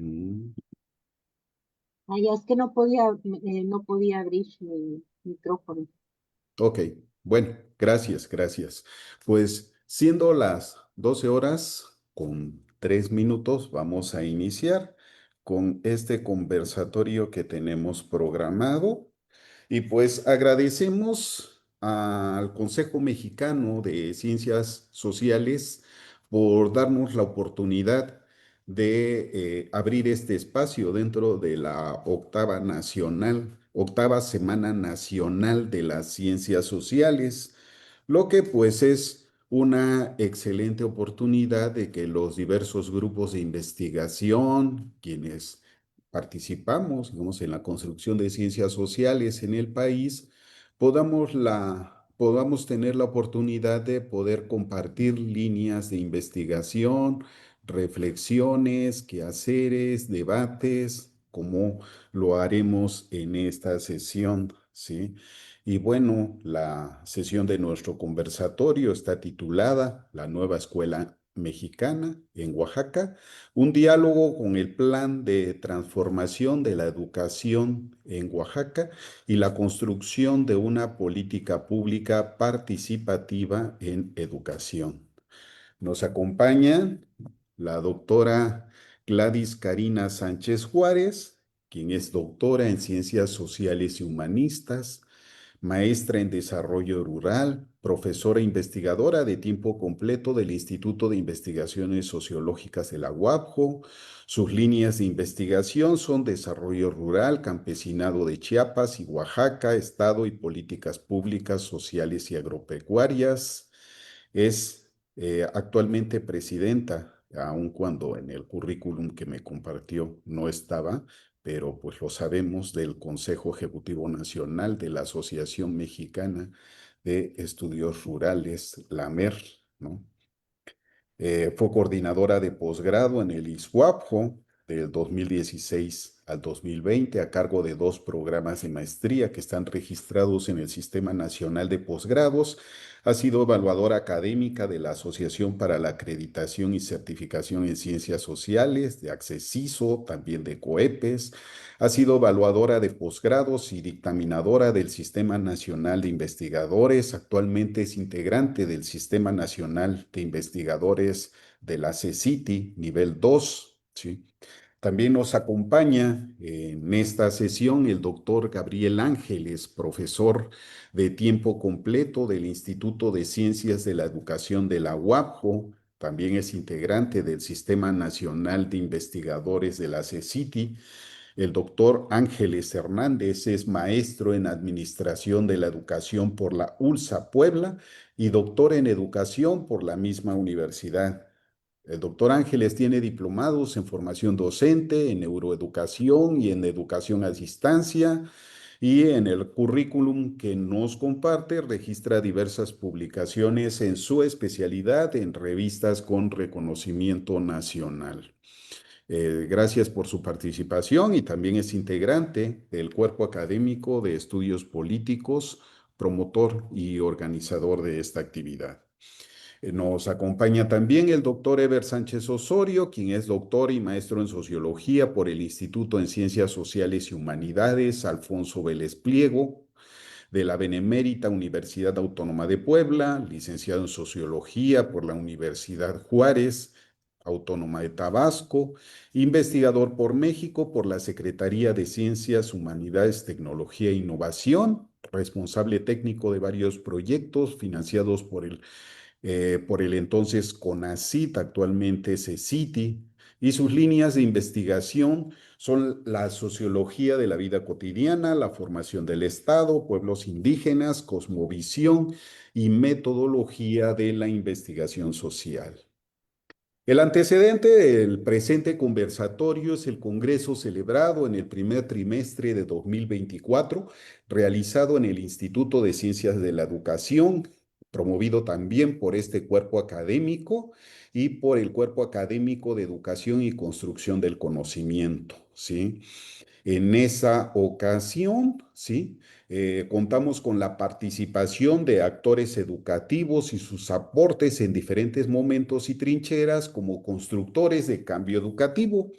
Mm, Ya es que no podía abrir mi micrófono. ok, bueno, gracias, gracias. Pues siendo las 12 horas con 3 minutos, vamos a iniciar con este conversatorio que tenemos programado. Y pues agradecemos al Consejo Mexicano de Ciencias Sociales por darnos la oportunidad de abrir este espacio dentro de la octava Semana Nacional de las Ciencias Sociales, lo que pues es una excelente oportunidad de que los diversos grupos de investigación, quienes participamos, digamos, en la construcción de ciencias sociales en el país, podamos tener la oportunidad de poder compartir líneas de investigación, reflexiones, quehaceres, debates, como lo haremos en esta sesión, ¿sí? Y bueno, la sesión de nuestro conversatorio está titulada La nueva escuela mexicana en Oaxaca, un diálogo con el plan de transformación de la educación en Oaxaca y la construcción de una política pública participativa en educación. Nos acompaña la doctora Gladys Karina Sánchez Juárez, quien es doctora en Ciencias Sociales y Humanistas, maestra en Desarrollo Rural, profesora investigadora de tiempo completo del Instituto de Investigaciones Sociológicas de la UAPJO. Sus líneas de investigación son Desarrollo Rural, Campesinado de Chiapas y Oaxaca, Estado y Políticas Públicas, Sociales y Agropecuarias. Es actualmente presidenta, aun cuando en el currículum que me compartió no estaba, pero pues lo sabemos, del Consejo Ejecutivo Nacional de la Asociación Mexicana de Estudios Rurales, la AMER, ¿no? Fue coordinadora de posgrado en el ISWAPJO del 2016 al 2020 a cargo de 2 programas de maestría que están registrados en el Sistema Nacional de Posgrados. Ha sido evaluadora académica de la Asociación para la Acreditación y Certificación en Ciencias Sociales, de Accesiso, también de COEPES. Ha sido evaluadora de posgrados y dictaminadora del Sistema Nacional de Investigadores. Actualmente es integrante del Sistema Nacional de Investigadores de la CECITI, nivel 2. ¿Sí? También nos acompaña en esta sesión el doctor Gabriel Ángeles, profesor de tiempo completo del Instituto de Ciencias de la Educación de la UAPJO. También es integrante del Sistema Nacional de Investigadores de la CECITI. El doctor Ángeles Hernández es maestro en Administración de la Educación por la ULSA Puebla y doctor en Educación por la misma universidad. El doctor Ángeles tiene diplomados en formación docente, en neuroeducación y en educación a distancia, y en el currículum que nos comparte registra diversas publicaciones en su especialidad en revistas con reconocimiento nacional. Gracias por su participación y también es integrante del cuerpo académico de estudios políticos, promotor y organizador de esta actividad. Nos acompaña también el doctor Eber Sánchez Osorio, quien es doctor y maestro en sociología por el Instituto en Ciencias Sociales y Humanidades Alfonso Vélez Pliego, de la Benemérita Universidad Autónoma de Puebla, licenciado en Sociología por la Universidad Juárez Autónoma de Tabasco, investigador por México por la Secretaría de Ciencias, Humanidades, Tecnología e Innovación, responsable técnico de varios proyectos financiados por el entonces CONACYT, actualmente CECITI, y sus líneas de investigación son la sociología de la vida cotidiana, la formación del Estado, pueblos indígenas, cosmovisión y metodología de la investigación social. El antecedente del presente conversatorio es el congreso celebrado en el primer trimestre de 2024, realizado en el Instituto de Ciencias de la Educación, promovido también por este cuerpo académico y por el Cuerpo Académico de Educación y Construcción del Conocimiento, ¿sí? En esa ocasión, ¿sí? Contamos con la participación de actores educativos y sus aportes en diferentes momentos y trincheras como constructores de cambio educativo.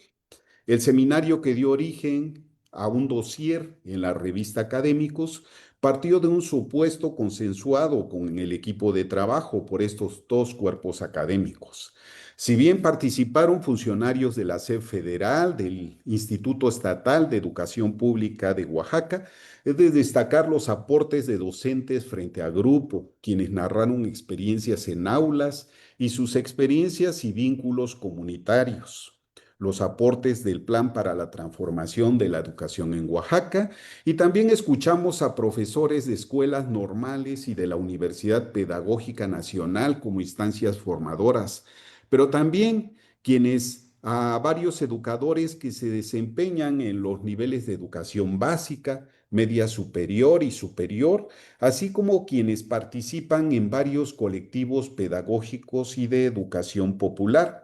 El seminario que dio origen a un dossier en la revista Académicos partió de un supuesto consensuado con el equipo de trabajo por estos dos cuerpos académicos. Si bien participaron funcionarios de la SEP Federal, del Instituto Estatal de Educación Pública de Oaxaca, es de destacar los aportes de docentes frente a grupo, quienes narraron experiencias en aulas y sus experiencias y vínculos comunitarios, los aportes del Plan para la Transformación de la Educación en Oaxaca, y también escuchamos a profesores de escuelas normales y de la Universidad Pedagógica Nacional como instancias formadoras, pero también a varios educadores que se desempeñan en los niveles de educación básica, media superior y superior, así como quienes participan en varios colectivos pedagógicos y de educación popular.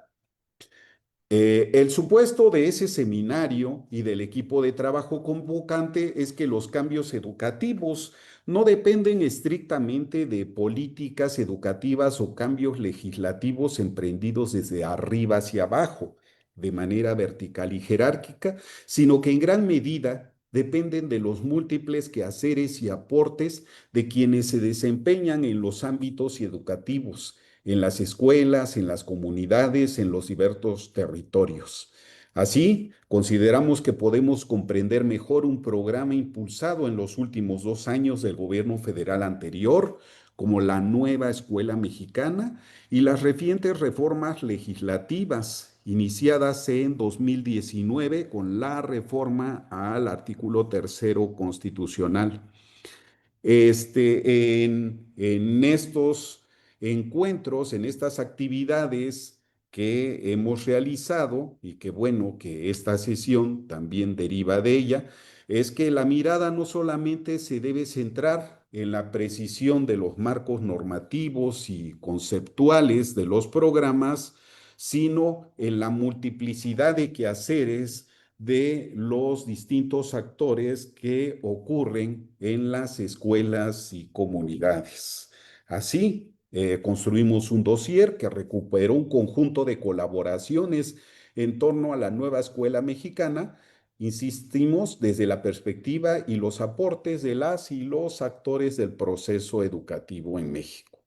El supuesto de ese seminario y del equipo de trabajo convocante es que los cambios educativos no dependen estrictamente de políticas educativas o cambios legislativos emprendidos desde arriba hacia abajo, de manera vertical y jerárquica, sino que en gran medida dependen de los múltiples quehaceres y aportes de quienes se desempeñan en los ámbitos educativos, en las escuelas, en las comunidades, en los diversos territorios. Así, consideramos que podemos comprender mejor un programa impulsado en los últimos 2 años del gobierno federal anterior, como la nueva escuela mexicana y las recientes reformas legislativas iniciadas en 2019 con la reforma al artículo tercero constitucional. En estos encuentros, en estas actividades que hemos realizado, y que bueno que esta sesión también deriva de ella, es que la mirada no solamente se debe centrar en la precisión de los marcos normativos y conceptuales de los programas, sino en la multiplicidad de quehaceres de los distintos actores que ocurren en las escuelas y comunidades. Así, construimos un dossier que recuperó un conjunto de colaboraciones en torno a la nueva escuela mexicana. Insistimos desde la perspectiva y los aportes de las y los actores del proceso educativo en México.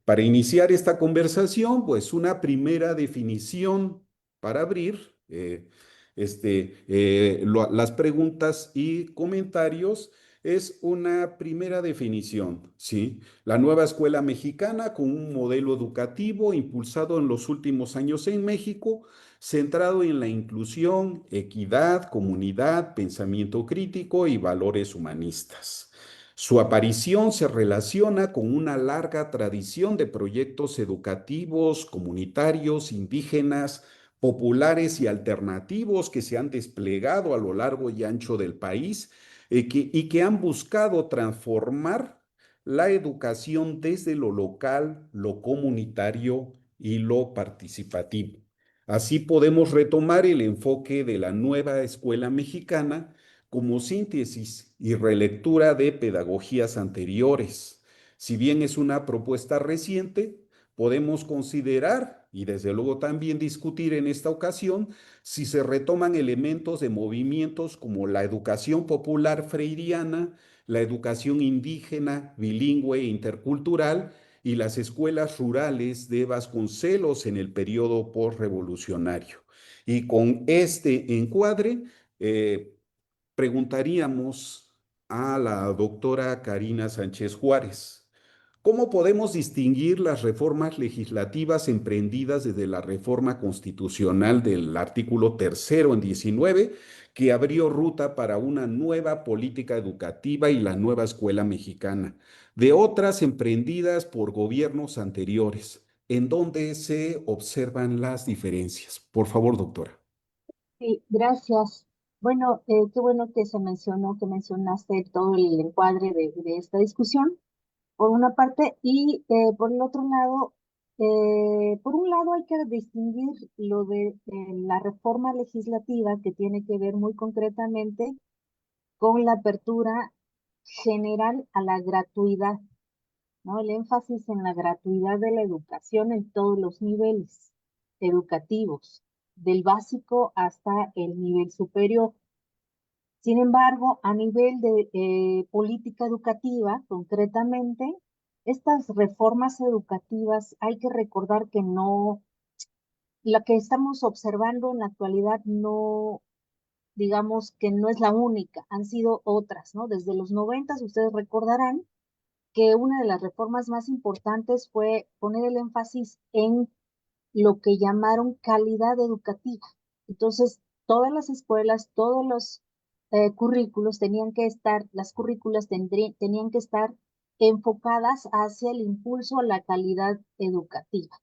Para iniciar esta conversación, pues una primera definición para abrir las preguntas y comentarios es una primera definición, ¿sí? La nueva escuela mexicana con un modelo educativo impulsado en los últimos años en México, centrado en la inclusión, equidad, comunidad, pensamiento crítico y valores humanistas. Su aparición se relaciona con una larga tradición de proyectos educativos, comunitarios, indígenas, populares y alternativos que se han desplegado a lo largo y ancho del país y que han buscado transformar la educación desde lo local, lo comunitario y lo participativo. Así podemos retomar el enfoque de la nueva escuela mexicana como síntesis y relectura de pedagogías anteriores. Si bien es una propuesta reciente, podemos considerar y desde luego también discutir en esta ocasión si se retoman elementos de movimientos como la educación popular freiriana, la educación indígena, bilingüe e intercultural y las escuelas rurales de Vasconcelos en el periodo postrevolucionario. Y con este encuadre, preguntaríamos a la doctora Karina Sánchez Juárez, ¿cómo podemos distinguir las reformas legislativas emprendidas desde la reforma constitucional del artículo tercero en 19, que abrió ruta para una nueva política educativa y la nueva escuela mexicana, de otras emprendidas por gobiernos anteriores, en donde se observan las diferencias? Por favor, doctora. Sí, gracias. Bueno, qué bueno que que mencionaste todo el encuadre de esta discusión, por una parte, y por el otro lado, por un lado hay que distinguir lo de la reforma legislativa que tiene que ver muy concretamente con la apertura general a la gratuidad, ¿no? El énfasis en la gratuidad de la educación en todos los niveles educativos. del básico hasta el nivel superior. Sin embargo, a nivel de política educativa, concretamente, estas reformas educativas hay que recordar que no, la que estamos observando en la actualidad no, digamos que no es la única, han sido otras, ¿no? Desde los 90 ustedes recordarán que una de las reformas más importantes fue poner el énfasis en lo que llamaron calidad educativa. Entonces, todas las escuelas, todos los currículos tenían que estar, las currículas tenían que estar enfocadas hacia el impulso a la calidad educativa.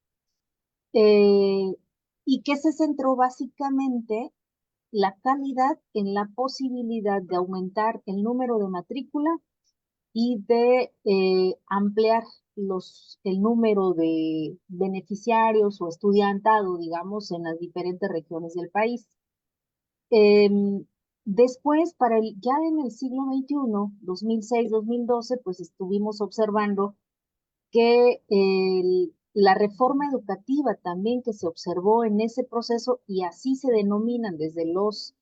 ¿Y qué se centró básicamente? La calidad en la posibilidad de aumentar el número de matrícula y de ampliar el número de beneficiarios o estudiantado, digamos, en las diferentes regiones del país. Después, ya en el siglo XXI, 2006-2012, pues estuvimos observando que la reforma educativa también que se observó en ese proceso, y así se denominan desde los,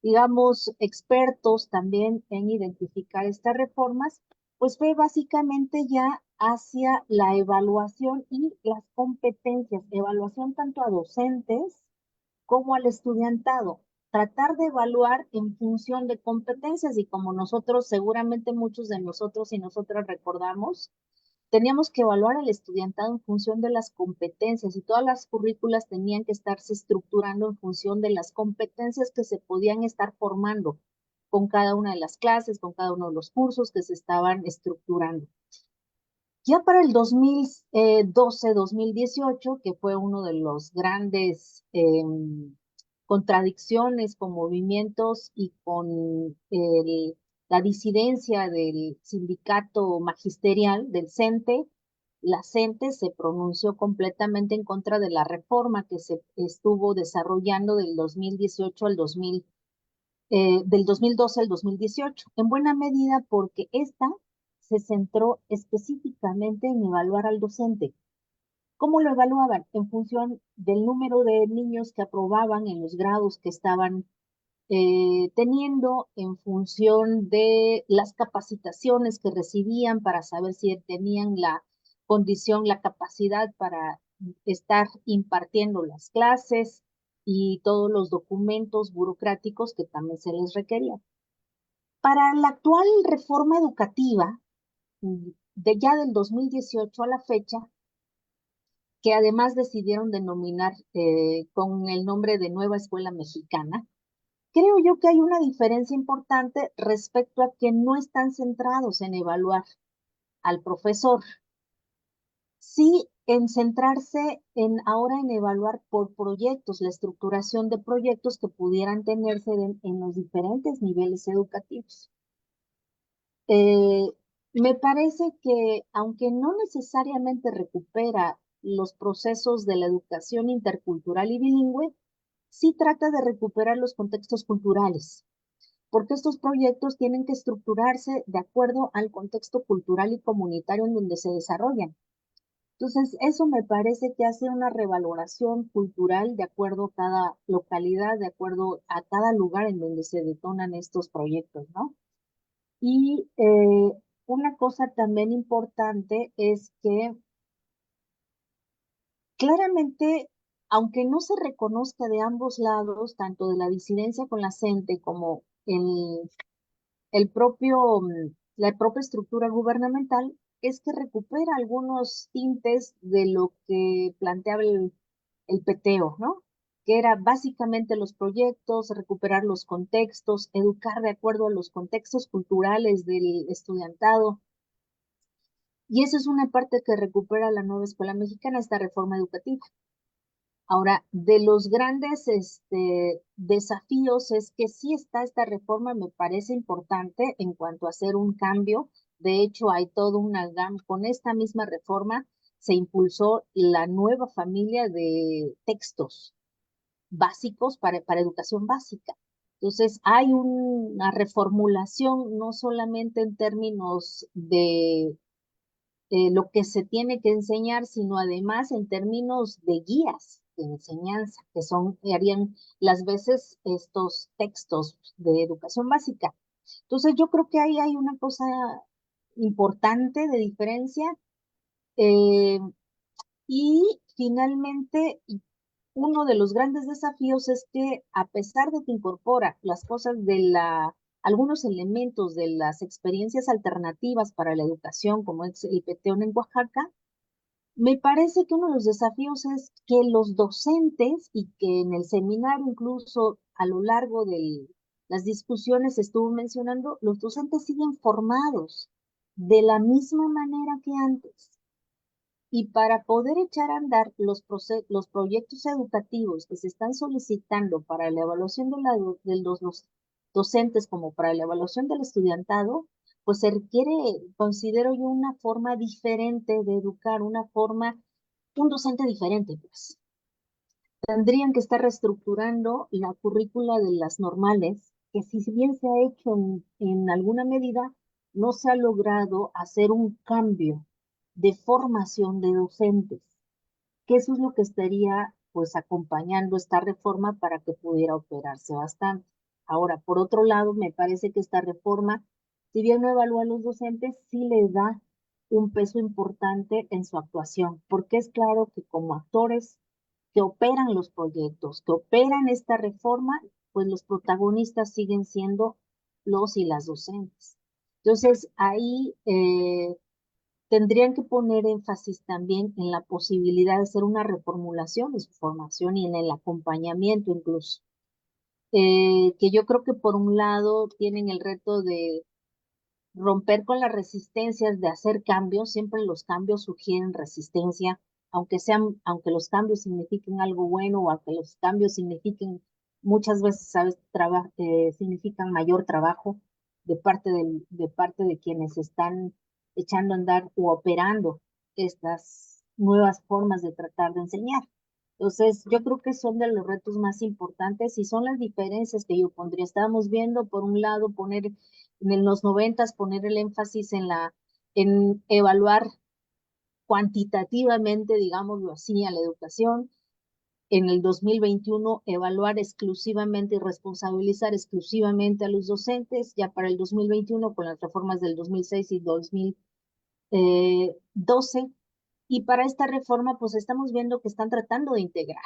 digamos, expertos también en identificar estas reformas, pues fue básicamente ya hacia la evaluación y las competencias, evaluación tanto a docentes como al estudiantado, tratar de evaluar en función de competencias y como nosotros, seguramente muchos de nosotros y nosotras recordamos, teníamos que evaluar al estudiantado en función de las competencias y todas las currículas tenían que estarse estructurando en función de las competencias que se podían estar formando con cada una de las clases, con cada uno de los cursos que se estaban estructurando. Ya para el 2012-2018, que fue uno de los grandes contradicciones con movimientos y con la disidencia del sindicato magisterial del CENTE, la CENTE se pronunció completamente en contra de la reforma que se estuvo desarrollando del 2018 al 2000, del 2012 al 2018, en buena medida porque esta se centró específicamente en evaluar al docente. ¿Cómo lo evaluaban? En función del número de niños que aprobaban en los grados que estaban teniendo, en función de las capacitaciones que recibían para saber si tenían la condición, la capacidad para estar impartiendo las clases y todos los documentos burocráticos que también se les requerían. Para la actual reforma educativa, de ya del 2018 a la fecha, que además decidieron denominar con el nombre de Nueva Escuela Mexicana, creo yo que hay una diferencia importante respecto a que no están centrados en evaluar al profesor, sí en centrarse ahora en evaluar por proyectos, la estructuración de proyectos que pudieran tenerse en los diferentes niveles educativos. Me parece que, aunque no necesariamente recupera los procesos de la educación intercultural y bilingüe, sí trata de recuperar los contextos culturales, porque estos proyectos tienen que estructurarse de acuerdo al contexto cultural y comunitario en donde se desarrollan. Entonces, eso me parece que hace una revaloración cultural de acuerdo a cada localidad, de acuerdo a cada lugar en donde se detonan estos proyectos, ¿no? Y una cosa también importante es que claramente, aunque no se reconozca de ambos lados, tanto de la disidencia con la gente como el propio, la propia estructura gubernamental, es que recupera algunos tintes de lo que planteaba el peteo, ¿no? Que era básicamente los proyectos, recuperar los contextos, educar de acuerdo a los contextos culturales del estudiantado. Y eso es una parte que recupera la nueva escuela mexicana, esta reforma educativa. Ahora, de los grandes desafíos es que sí está esta reforma, me parece importante en cuanto a hacer un cambio. De hecho, hay todo una gama, con esta misma reforma se impulsó la nueva familia de textos básicos para educación básica. Entonces, hay una reformulación no solamente en términos de lo que se tiene que enseñar, sino además en términos de guías de enseñanza, que harían las veces estos textos de educación básica. Entonces yo creo que ahí hay una cosa importante de diferencia. eh, y finalmente, uno de los grandes desafíos es que a pesar de que incorpora las cosas algunos elementos de las experiencias alternativas para la educación, como es el Peteón en Oaxaca, me parece que uno de los desafíos es que los docentes, y que en el seminario incluso a lo largo de las discusiones se estuvo mencionando, los docentes siguen formados de la misma manera que antes. Y para poder echar a andar los proyectos educativos que se están solicitando para la evaluación de los docentes como para la evaluación del estudiantado, pues se requiere, considero yo, una forma diferente de educar, un docente diferente, pues. Tendrían que estar reestructurando la currícula de las normales, que si bien se ha hecho en alguna medida, no se ha logrado hacer un cambio de formación de docentes, que eso es lo que estaría pues acompañando esta reforma para que pudiera operarse bastante. Ahora, por otro lado, me parece que esta reforma, si bien no evalúa a los docentes, sí le da un peso importante en su actuación, porque es claro que como actores que operan los proyectos, que operan esta reforma, pues los protagonistas siguen siendo los y las docentes. Entonces, ahí tendrían que poner énfasis también en la posibilidad de hacer una reformulación de su formación y en el acompañamiento incluso. Que yo creo que por un lado tienen el reto de romper con las resistencias de hacer cambios. Siempre los cambios sugieren resistencia, aunque los cambios signifiquen algo bueno o aunque los cambios signifiquen, muchas veces, sabes, significan mayor trabajo de parte de quienes están echando a andar o operando estas nuevas formas de tratar de enseñar. Entonces, yo creo que son de los retos más importantes y son las diferencias que yo pondría. Estábamos viendo, por un lado, en los 90 poner el énfasis en evaluar cuantitativamente, digámoslo así, a la educación. En el 2021, evaluar exclusivamente y responsabilizar exclusivamente a los docentes. Ya para el 2021, con las reformas del 2006 y 2012. Y para esta reforma, pues estamos viendo que están tratando de integrar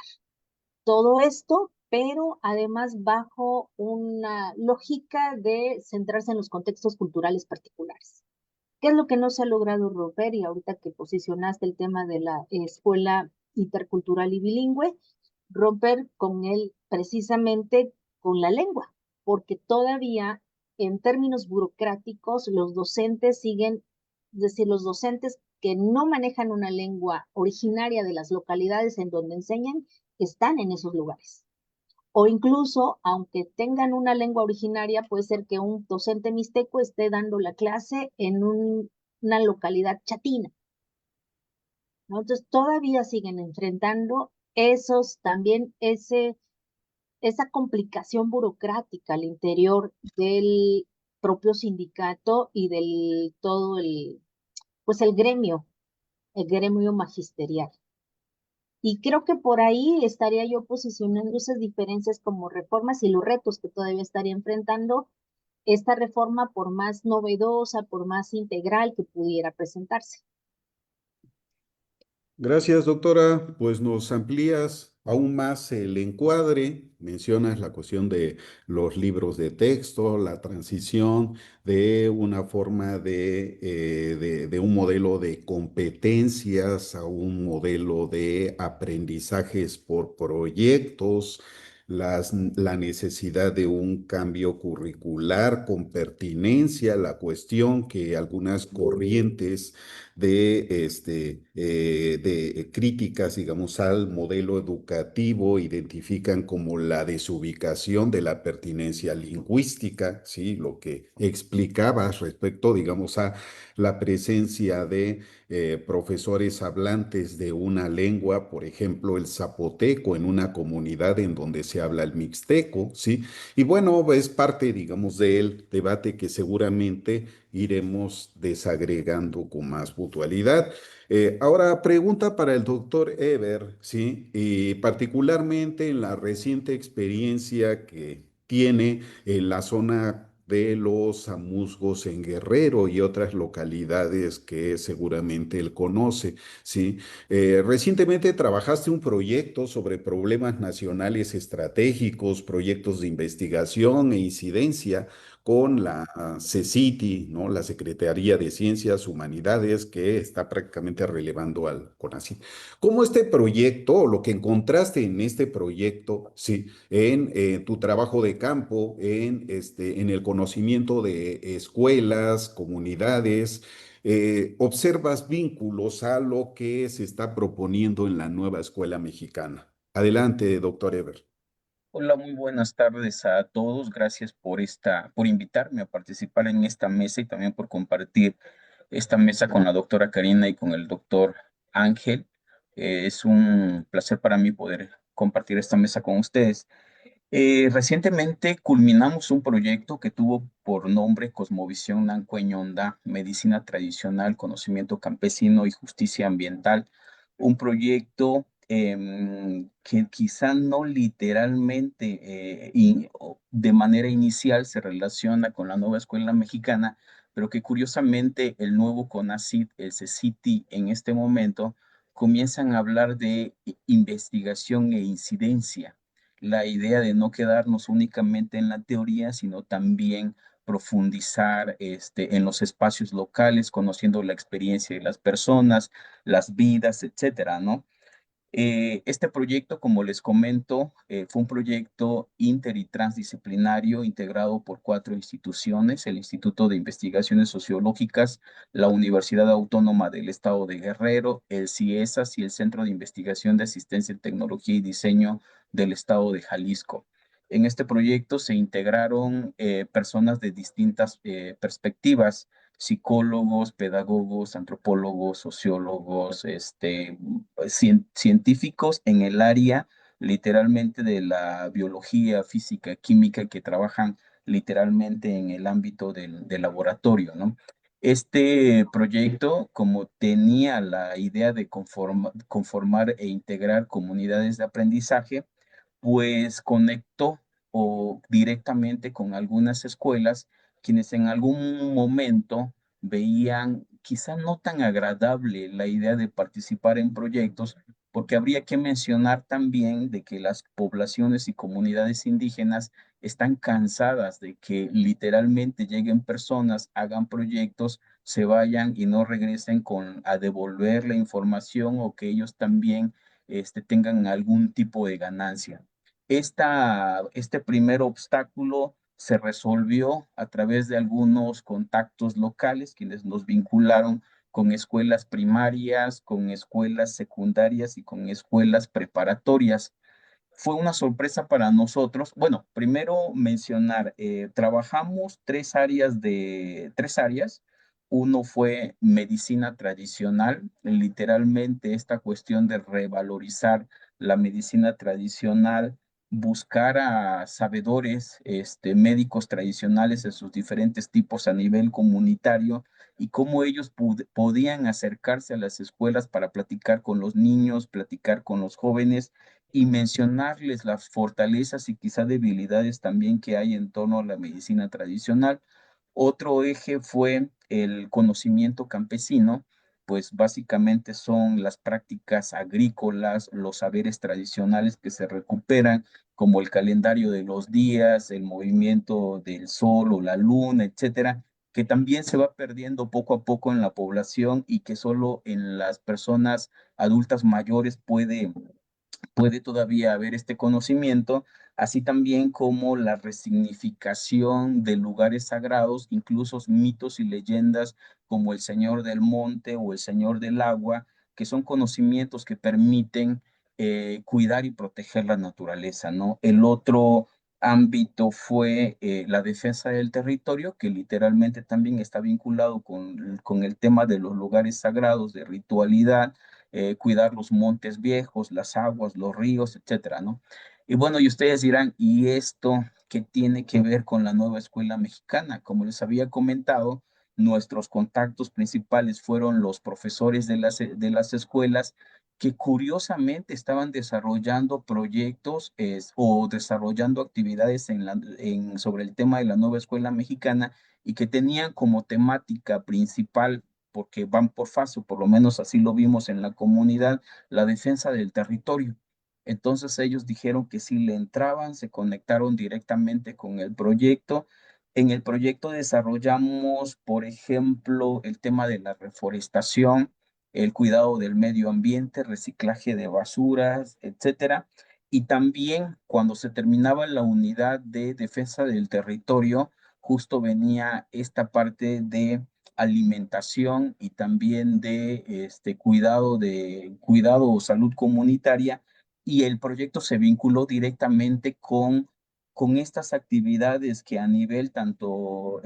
todo esto, pero además bajo una lógica de centrarse en los contextos culturales particulares. ¿Qué es lo que no se ha logrado romper? Y ahorita que posicionaste el tema de la escuela intercultural y bilingüe, romper con él precisamente con la lengua, porque todavía en términos burocráticos los docentes siguen, es decir, los docentes que no manejan una lengua originaria de las localidades en donde enseñan, están en esos lugares. O incluso, aunque tengan una lengua originaria, puede ser que un docente mixteco esté dando la clase en una localidad chatina, ¿no? Entonces, todavía siguen enfrentando esa complicación burocrática al interior del propio sindicato y del todo pues el gremio magisterial. Y creo que por ahí estaría yo posicionando esas diferencias como reformas y los retos que todavía estaría enfrentando esta reforma, por más novedosa, por más integral que pudiera presentarse. Gracias, doctora. Pues nos amplías aún más el encuadre, mencionas la cuestión de los libros de texto, la transición de una forma de un modelo de competencias a un modelo de aprendizajes por proyectos, la necesidad de un cambio curricular con pertinencia, la cuestión que algunas corrientes de críticas, digamos, al modelo educativo identifican como la desubicación de la pertinencia lingüística, ¿sí? Lo que explicabas respecto, digamos, a la presencia de profesores hablantes de una lengua, por ejemplo, el zapoteco, en una comunidad en donde se se habla el mixteco, ¿sí? Y bueno, es parte, digamos, del debate que seguramente iremos desagregando con más puntualidad. Ahora, pregunta para el doctor Eber, ¿sí? Y particularmente en la reciente experiencia que tiene en la zona de los Amusgos en Guerrero y otras localidades que seguramente él conoce, ¿sí? Recientemente trabajaste un proyecto sobre problemas nacionales estratégicos, proyectos de investigación e incidencia con la CECITI, ¿no? La Secretaría de Ciencias Humanidades, que está prácticamente relevando al CONACYT. ¿Cómo este proyecto, o lo que encontraste en este proyecto, sí, en tu trabajo de campo, en el conocimiento de escuelas, comunidades, observas vínculos a lo que se está proponiendo en la nueva escuela mexicana? Adelante, doctor Eber. Hola, muy buenas tardes a todos. Gracias por invitarme a participar en esta mesa y también por compartir esta mesa con la doctora Karina y con el doctor Ángel. Es un placer para mí poder compartir esta mesa con ustedes. Recientemente culminamos un proyecto que tuvo por nombre Cosmovisión Nancueñonda, Medicina Tradicional, Conocimiento Campesino y Justicia Ambiental. Un proyecto que quizá no literalmente de manera inicial se relaciona con la nueva escuela mexicana, pero que curiosamente el nuevo CONACYT, el CECITI en este momento, comienzan a hablar de investigación e incidencia, la idea de no quedarnos únicamente en la teoría, sino también profundizar en los espacios locales, conociendo la experiencia de las personas, las vidas, etcétera, ¿no? Este proyecto, como les comento, fue un proyecto inter y transdisciplinario integrado por cuatro instituciones: el Instituto de Investigaciones Sociológicas, la Universidad Autónoma del Estado de Guerrero, el CIESAS y el Centro de Investigación de Asistencia en Tecnología y Diseño del Estado de Jalisco. En este proyecto se integraron personas de distintas perspectivas: psicólogos, pedagogos, antropólogos, sociólogos, científicos en el área literalmente de la biología, física, química, que trabajan literalmente en el ámbito del laboratorio, ¿no? Este proyecto, como tenía la idea de conformar e integrar comunidades de aprendizaje, pues conectó o directamente con algunas escuelas quienes en algún momento veían quizá no tan agradable la idea de participar en proyectos, porque habría que mencionar también de que las poblaciones y comunidades indígenas están cansadas de que literalmente lleguen personas, hagan proyectos, se vayan y no regresen a devolver la información, o que ellos también tengan algún tipo de ganancia. Este primer obstáculo se resolvió a través de algunos contactos locales, quienes nos vincularon con escuelas primarias, con escuelas secundarias y con escuelas preparatorias. Fue una sorpresa para nosotros. Bueno, primero mencionar, trabajamos tres áreas. Uno fue medicina tradicional, literalmente esta cuestión de revalorizar la medicina tradicional, buscar a sabedores, médicos tradicionales de sus diferentes tipos a nivel comunitario, y cómo ellos podían acercarse a las escuelas para platicar con los niños, platicar con los jóvenes y mencionarles las fortalezas y quizá debilidades también que hay en torno a la medicina tradicional. Otro eje fue el conocimiento campesino, pues básicamente son las prácticas agrícolas, los saberes tradicionales que se recuperan, como el calendario de los días, el movimiento del sol o la luna, etcétera, que también se va perdiendo poco a poco en la población y que solo en las personas adultas mayores puede todavía haber este conocimiento, así también como la resignificación de lugares sagrados, incluso mitos y leyendas como el Señor del Monte o el Señor del Agua, que son conocimientos que permiten cuidar y proteger la naturaleza, ¿no? El otro ámbito fue la defensa del territorio, que literalmente también está vinculado con el tema de los lugares sagrados, de ritualidad, cuidar los montes viejos, las aguas, los ríos, etcétera, ¿no? Y bueno, y ustedes dirán, ¿y esto qué tiene que ver con la nueva escuela mexicana? Como les había comentado, nuestros contactos principales fueron los profesores de las escuelas que curiosamente estaban desarrollando proyectos o desarrollando actividades sobre el tema de la nueva escuela mexicana y que tenían como temática principal, porque van por fase, o por lo menos así lo vimos en la comunidad, la defensa del territorio. Entonces ellos dijeron que si le entraban, se conectaron directamente con el proyecto. En el proyecto desarrollamos, por ejemplo, el tema de la reforestación, el cuidado del medio ambiente, reciclaje de basuras, etcétera. Y también cuando se terminaba la unidad de defensa del territorio, justo venía esta parte de alimentación y también de cuidado o salud comunitaria, y el proyecto se vinculó directamente con estas actividades que a nivel tanto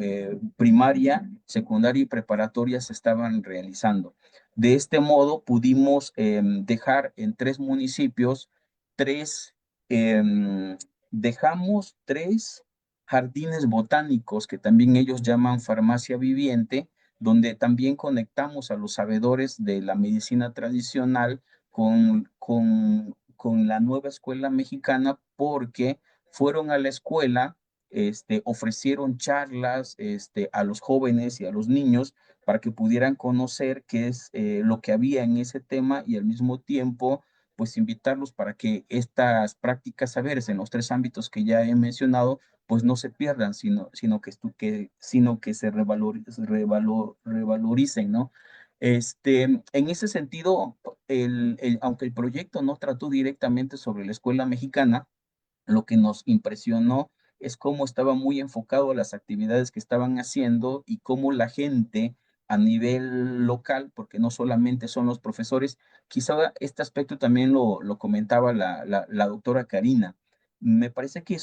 primaria, secundaria y preparatoria se estaban realizando. De este modo pudimos dejar en 3 municipios, tres, em, dejamos 3 jardines botánicos que también ellos llaman farmacia viviente, donde también conectamos a los sabedores de la medicina tradicional con la nueva escuela mexicana, porque fueron a la escuela, ofrecieron charlas, a los jóvenes y a los niños para que pudieran conocer qué es lo que había en ese tema, y al mismo tiempo, pues invitarlos para que estas prácticas saberes en los 3 ámbitos que ya he mencionado, pues no se pierdan, sino que se revaloricen, ¿no? En ese sentido, aunque el proyecto no trató directamente sobre la escuela mexicana, lo que nos impresionó es cómo estaba muy enfocado a las actividades que estaban haciendo y cómo la gente a nivel local, porque no solamente son los profesores, quizá este aspecto también lo comentaba la doctora Karina. Me parece que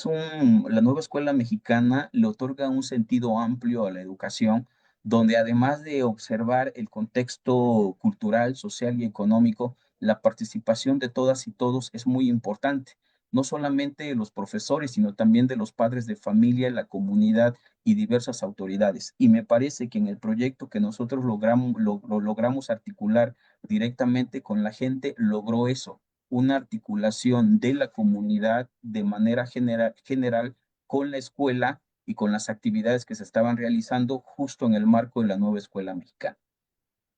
la nueva escuela mexicana le otorga un sentido amplio a la educación, donde además de observar el contexto cultural, social y económico, la participación de todas y todos es muy importante, no solamente de los profesores, sino también de los padres de familia, la comunidad y diversas autoridades. Y me parece que en el proyecto que nosotros logramos articular directamente con la gente, logró eso, una articulación de la comunidad de manera general con la escuela y con las actividades que se estaban realizando justo en el marco de la nueva escuela mexicana.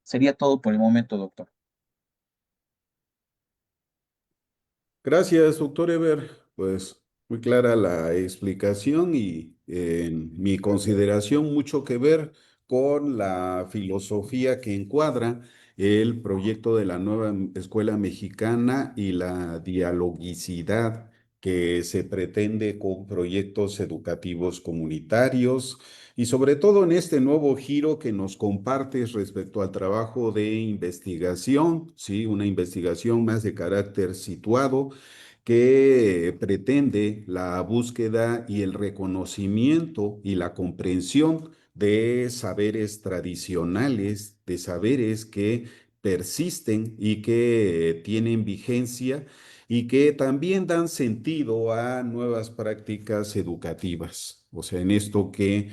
Sería todo por el momento, doctor. Gracias, doctor Eber. Pues muy clara la explicación y en mi consideración mucho que ver con la filosofía que encuadra el proyecto de la nueva escuela mexicana y la dialogicidad que se pretende con proyectos educativos comunitarios y sobre todo en este nuevo giro que nos compartes respecto al trabajo de investigación, ¿sí? Una investigación más de carácter situado que pretende la búsqueda y el reconocimiento y la comprensión de saberes tradicionales, de saberes que persisten y que tienen vigencia y que también dan sentido a nuevas prácticas educativas. O sea, en esto que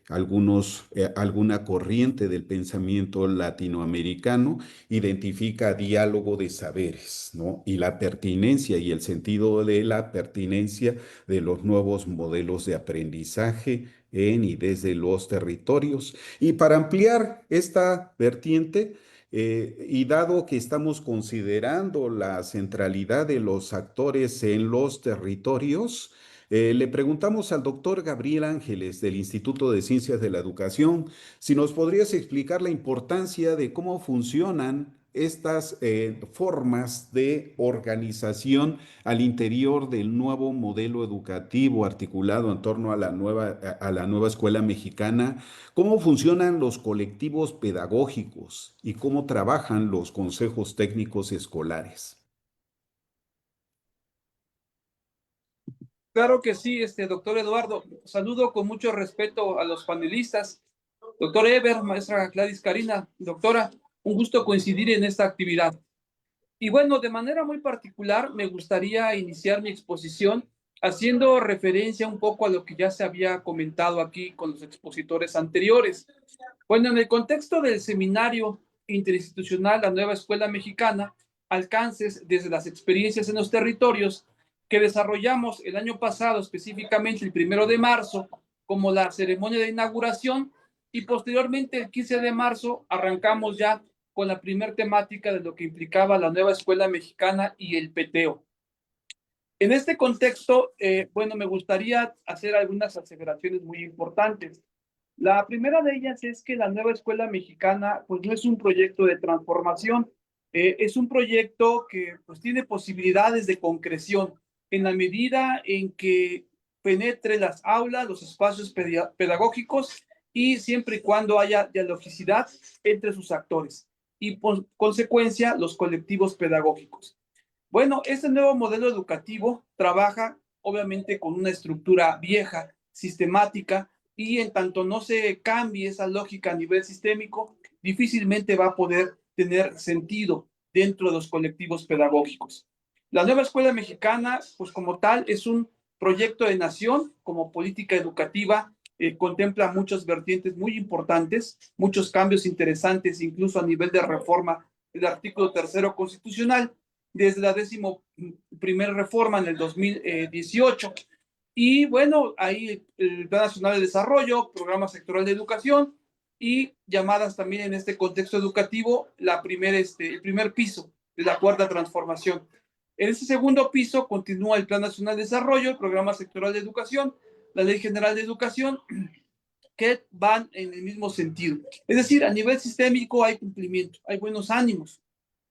alguna corriente del pensamiento latinoamericano identifica diálogo de saberes, ¿no? Y la pertinencia y el sentido de la pertinencia de los nuevos modelos de aprendizaje en y desde los territorios. Y para ampliar esta vertiente, y dado que estamos considerando la centralidad de los actores en los territorios, le preguntamos al doctor Gabriel Ángeles del Instituto de Ciencias de la Educación si nos podrías explicar la importancia de cómo funcionan estas formas de organización al interior del nuevo modelo educativo articulado en torno a la nueva escuela mexicana, cómo funcionan los colectivos pedagógicos y cómo trabajan los consejos técnicos escolares. Claro que sí, doctor Eduardo. Saludo con mucho respeto a los panelistas. Doctor Eber, maestra Gladys Karina, doctora, un gusto coincidir en esta actividad. Y bueno, de manera muy particular, me gustaría iniciar mi exposición haciendo referencia un poco a lo que ya se había comentado aquí con los expositores anteriores. Bueno, en el contexto del seminario interinstitucional La Nueva Escuela Mexicana, alcances desde las experiencias en los territorios, que desarrollamos el año pasado, específicamente el 1 de marzo, como la ceremonia de inauguración, y posteriormente el 15 de marzo arrancamos ya con la primera temática de lo que implicaba la Nueva Escuela Mexicana y el peteo. En este contexto, bueno, me gustaría hacer algunas aseveraciones muy importantes. La primera de ellas es que la Nueva Escuela Mexicana, pues no es un proyecto de transformación, es un proyecto que pues tiene posibilidades de concreción en la medida en que penetre las aulas, los espacios pedagógicos y siempre y cuando haya dialogicidad entre sus actores y por consecuencia los colectivos pedagógicos. Bueno, este nuevo modelo educativo trabaja obviamente con una estructura vieja, sistemática, y en tanto no se cambie esa lógica a nivel sistémico, difícilmente va a poder tener sentido dentro de los colectivos pedagógicos. La Nueva Escuela Mexicana, pues como tal, es un proyecto de nación como política educativa, contempla muchas vertientes muy importantes, muchos cambios interesantes, incluso a nivel de reforma del artículo 3 constitucional, desde la 11ª reforma en el 2018. Y bueno, ahí el Plan Nacional de Desarrollo, Programa Sectorial de Educación y llamadas también en este contexto educativo el primer piso de la cuarta transformación. En ese segundo piso continúa el Plan Nacional de Desarrollo, el Programa Sectorial de Educación, la Ley General de Educación, que van en el mismo sentido. Es decir, a nivel sistémico hay cumplimiento, hay buenos ánimos,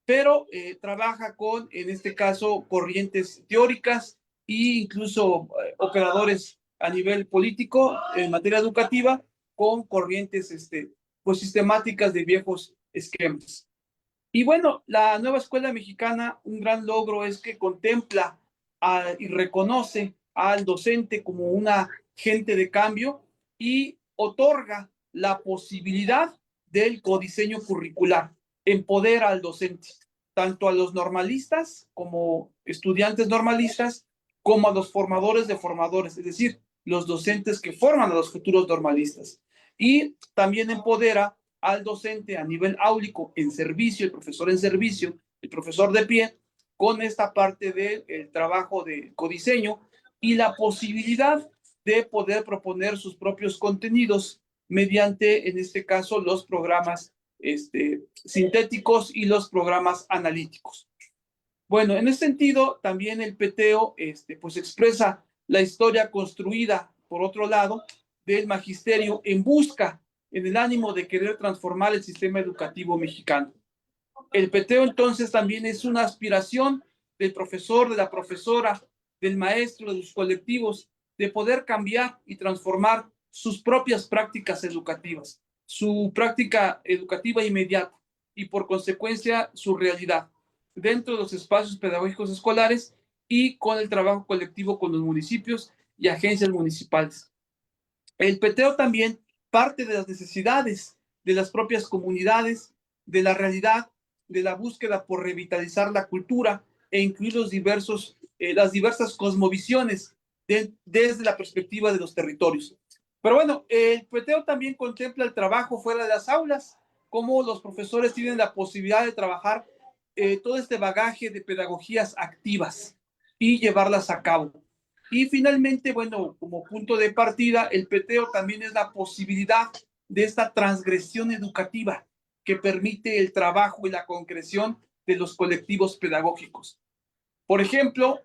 pero trabaja con, en este caso, corrientes teóricas e incluso operadores a nivel político en materia educativa con corrientes pues, sistemáticas de viejos esquemas. Y bueno, la Nueva Escuela Mexicana, un gran logro es que contempla y reconoce al docente como un agente de cambio y otorga la posibilidad del codiseño curricular, empodera al docente, tanto a los normalistas como estudiantes normalistas, como a los formadores de formadores, es decir, los docentes que forman a los futuros normalistas. Y también empodera al docente a nivel áulico en servicio, el profesor en servicio, el profesor de pie, con esta parte del trabajo de codiseño y la posibilidad de poder proponer sus propios contenidos mediante, en este caso, los programas sintéticos y los programas analíticos. Bueno, en ese sentido, también el peteo pues expresa la historia construida, por otro lado, del magisterio en busca, en el ánimo de querer transformar el sistema educativo mexicano. El peteo entonces también es una aspiración del profesor, de la profesora, del maestro, de los colectivos, de poder cambiar y transformar sus propias prácticas educativas, su práctica educativa inmediata y por consecuencia su realidad dentro de los espacios pedagógicos escolares y con el trabajo colectivo con los municipios y agencias municipales. El peteo también parte de las necesidades de las propias comunidades, de la realidad, de la búsqueda por revitalizar la cultura e incluir las diversas cosmovisiones desde la perspectiva de los territorios. Pero bueno, el peteo también contempla el trabajo fuera de las aulas, cómo los profesores tienen la posibilidad de trabajar todo este bagaje de pedagogías activas y llevarlas a cabo. Y finalmente, bueno, como punto de partida, el peteo también es la posibilidad de esta transgresión educativa que permite el trabajo y la concreción de los colectivos pedagógicos. Por ejemplo,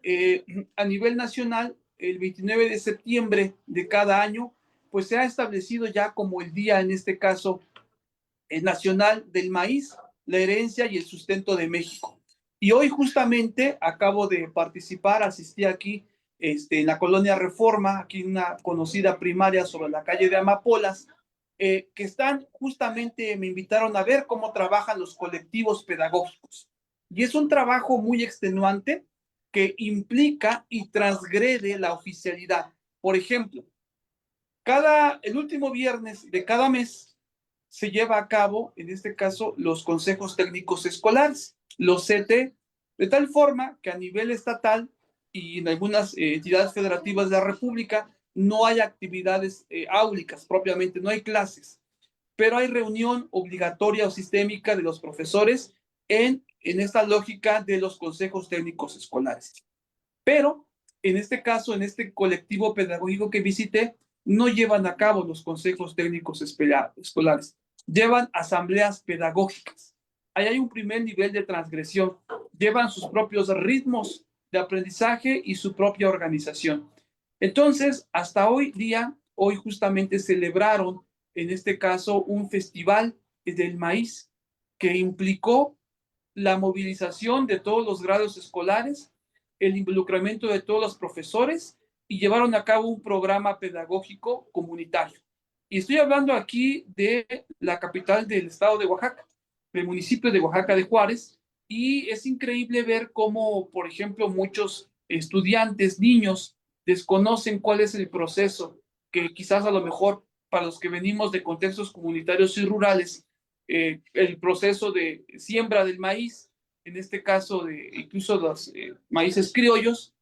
a nivel nacional, el 29 de septiembre de cada año, pues se ha establecido ya como el día, en este caso, nacional del maíz, la herencia y el sustento de México. Y hoy justamente acabo de participar, asistí aquí en la colonia Reforma, aquí en una conocida primaria sobre la calle de Amapolas, que están justamente, me invitaron a ver cómo trabajan los colectivos pedagógicos. Y es un trabajo muy extenuante que implica y transgrede la oficialidad. Por ejemplo, el último viernes de cada mes se lleva a cabo, en este caso, los consejos técnicos escolares, los CT, De tal forma que a nivel estatal y en algunas entidades federativas de la República no hay actividades áulicas propiamente, no hay clases, pero hay reunión obligatoria o sistémica de los profesores en esta lógica de los consejos técnicos escolares. Pero en este caso, en este colectivo pedagógico que visité, no llevan a cabo los consejos técnicos escolares, llevan asambleas pedagógicas. Ahí hay un primer nivel de transgresión, llevan sus propios ritmos de aprendizaje y su propia organización. Entonces, hasta hoy día, hoy justamente celebraron, en este caso, un festival del maíz que implicó la movilización de todos los grados escolares, el involucramiento de todos los profesores y llevaron a cabo un programa pedagógico comunitario. Y estoy hablando aquí de la capital del estado de Oaxaca, del municipio de Oaxaca de Juárez, y es increíble ver cómo, por ejemplo, muchos estudiantes, niños, desconocen cuál es el proceso, que quizás a lo mejor para los que venimos de contextos comunitarios y rurales, el proceso de siembra del maíz, en este caso de incluso los maíces criollos,